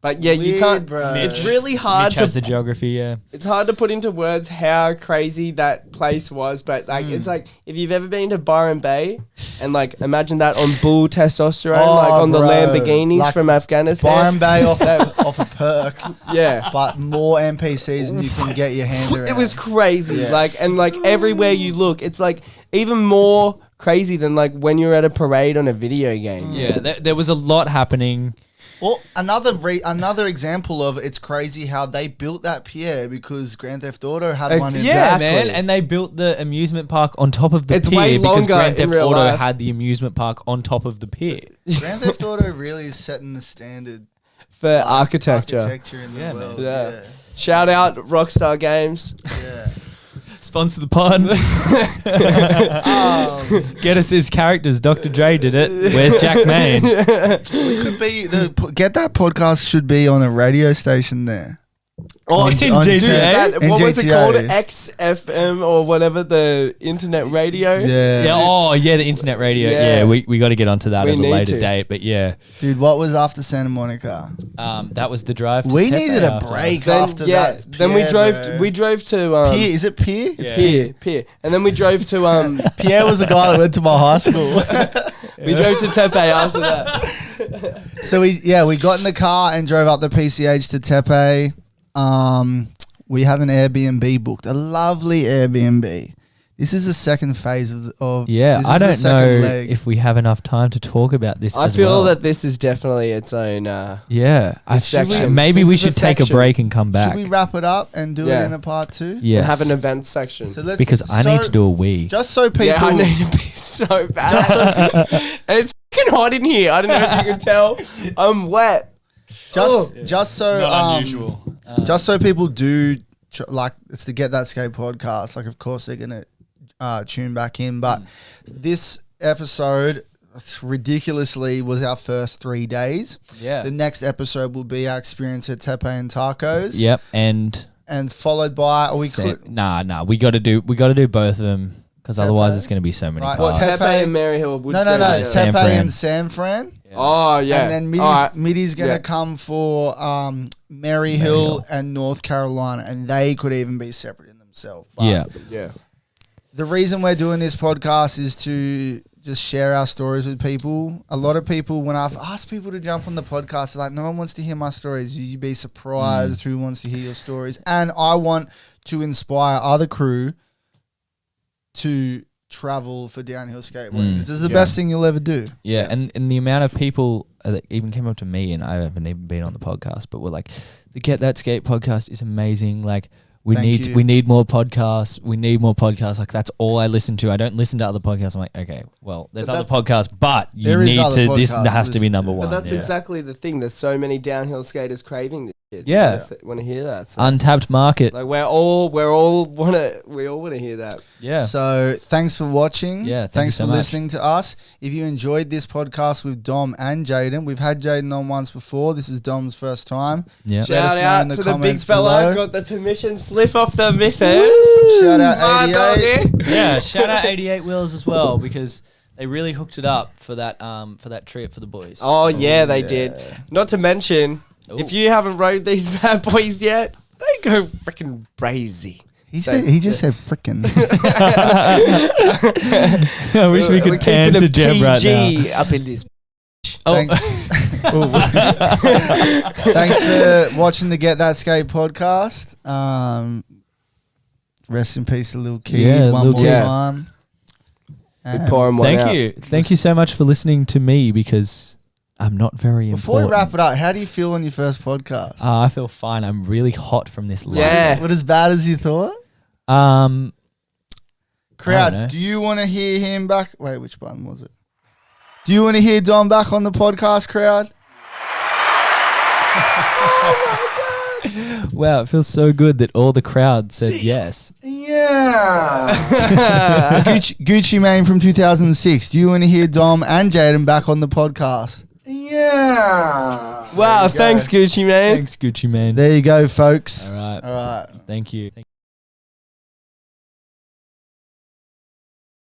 But yeah, you Weird, can't. bro. It's really You hard chose the to. geography, yeah. It's hard to put into words how crazy that place was, but like it's like if you've ever been to Byron Bay and like imagine that on bull testosterone, Oh, like on the bro. Lamborghinis Like from Afghanistan. Byron Bay off a perk, Yeah. but more NPCs and you can get your hand around. It was crazy. Yeah. Like and like everywhere you look, it's like even more crazy than like when you're at a parade on a video game. Yeah, there was a lot happening. Well, another example of it's crazy how they built that pier because Grand Theft Auto had one in Yeah, Exactly. man. And they built the amusement park on top of the It's pier way because longer Grand in Theft real Auto life. had the amusement park on top of the pier. Grand Theft Auto really is setting the standard For architecture. in the Yeah, man. world. Yeah. Shout out Rockstar Games. Yeah. Sponsor the pod. Get us his characters. Dr. Dre did it. Where's Jack Maine? We could be Get That podcast should be on a radio station there. Oh, In dude, GTA? In what was it GTA. called? XFM or whatever, the internet radio? Yeah. Yeah. Oh, yeah. The internet radio. Yeah. Yeah. We got to get onto that We at a need later to. date. But yeah, Dude, what was after Santa Monica? that was the drive. To We Tepe needed a after. break Then, after yeah, that. then we Pierre, drove. bro. We drove to Pier. Is it Pier? Yeah. Pier, and then we drove to Pierre was the guy that went to my high school. we drove to Tepe after that. So we got in the car and drove up the PCH to Tepe. We had an Airbnb booked, a lovely Airbnb. This is the second phase of Yeah, this I is the don't second know leg. if we have enough time to talk about this. I as feel well. that this is definitely its own. Yeah, section. maybe This we is a should take a section. break and come back. Should we wrap it up and do Yeah. it in a part 2? Yeah, And have an event section. So let's because I need to do a wee. just so people Yeah, I need to be so bad. Just so- and it's fucking hot in here. I don't know if you can tell. I'm wet. just Oh. just so Not unusual. just so people do like it's the Get That Skate podcast. Like, of course they're gonna tune back in, but this episode ridiculously was our first 3 days. Yeah. The next episode will be our experience at Tepe and Tacos. Yep, and And followed by we Sa- could nah. We got to do both of them because otherwise it's going to be so many Right, parts. Tepe- Tepe and Maryhill. Would no go Tepe together. San Fran. and San Fran. Oh yeah. And then Middy's, Alright. Middy's gonna Yeah. come for Maryhill and North Carolina, and they could even be separate in themselves. But Yeah, Yeah. the reason we're doing this podcast is to just share our stories with people. A lot of people, when I've asked people to jump on the podcast, they're like, no one wants to hear my stories. You'd be surprised who wants to hear your stories. And I want to inspire other crew to travel for downhill skateboarding. This is the best thing you'll ever do. yeah, and the amount of people that even came up to me, and I haven't even been on the podcast, but were like, the Get That Skate podcast is amazing. Like, we Thank you. need more podcasts. We need more podcasts. Like, that's all I listen to. I don't listen to other podcasts. I'm like, okay, well, there's But other podcasts, but you There is need other to. This podcasts to has to be listen number to. one. But that's yeah. exactly the thing. There's so many downhill skaters craving this. Yeah. Want to hear that? So. Untapped market. Like we all want to hear that. Yeah. So thanks for watching. Yeah, thanks you so for much. listening to us. If you enjoyed this podcast with Dom and Jayden, we've had Jayden on once before. This is Dom's first time. Yeah. Let Shout us know in out the to the big comments fella. below. Got the permission slip off the missus. Shout out 88. Yeah. Shout out 88 Wheels as well, because they really hooked it up for that trip for the boys. Oh yeah, they did. Not to mention, if you haven't rode these bad boys yet, they go freaking crazy. He just said frickin'. I wish we could pan to Jeb right now. Up in this. Thanks. Thanks for watching the Get That Skate podcast. Rest in peace, to little kid. Yeah, one Lil more Kid. time. We pour 'em one out. Thank you. Thank you so much for listening to me, because I'm not very Before we important. wrap it up, how do you feel on your first podcast? I feel fine. I'm really hot from this light. Yeah. What, as bad as you thought? I don't know. Crowd, do you want to hear him back? Wait, which button was it? Do you want to hear Dom back on the podcast, crowd? Wow, it feels so good that all the crowd said yes. Yeah. Gucci Mane from 2006. Do you want to hear Dom and Jayden back on the podcast? Yeah. Wow, thanks Gucci man. Thanks, Gucci man. There you go, folks. All right. All right. Thank you.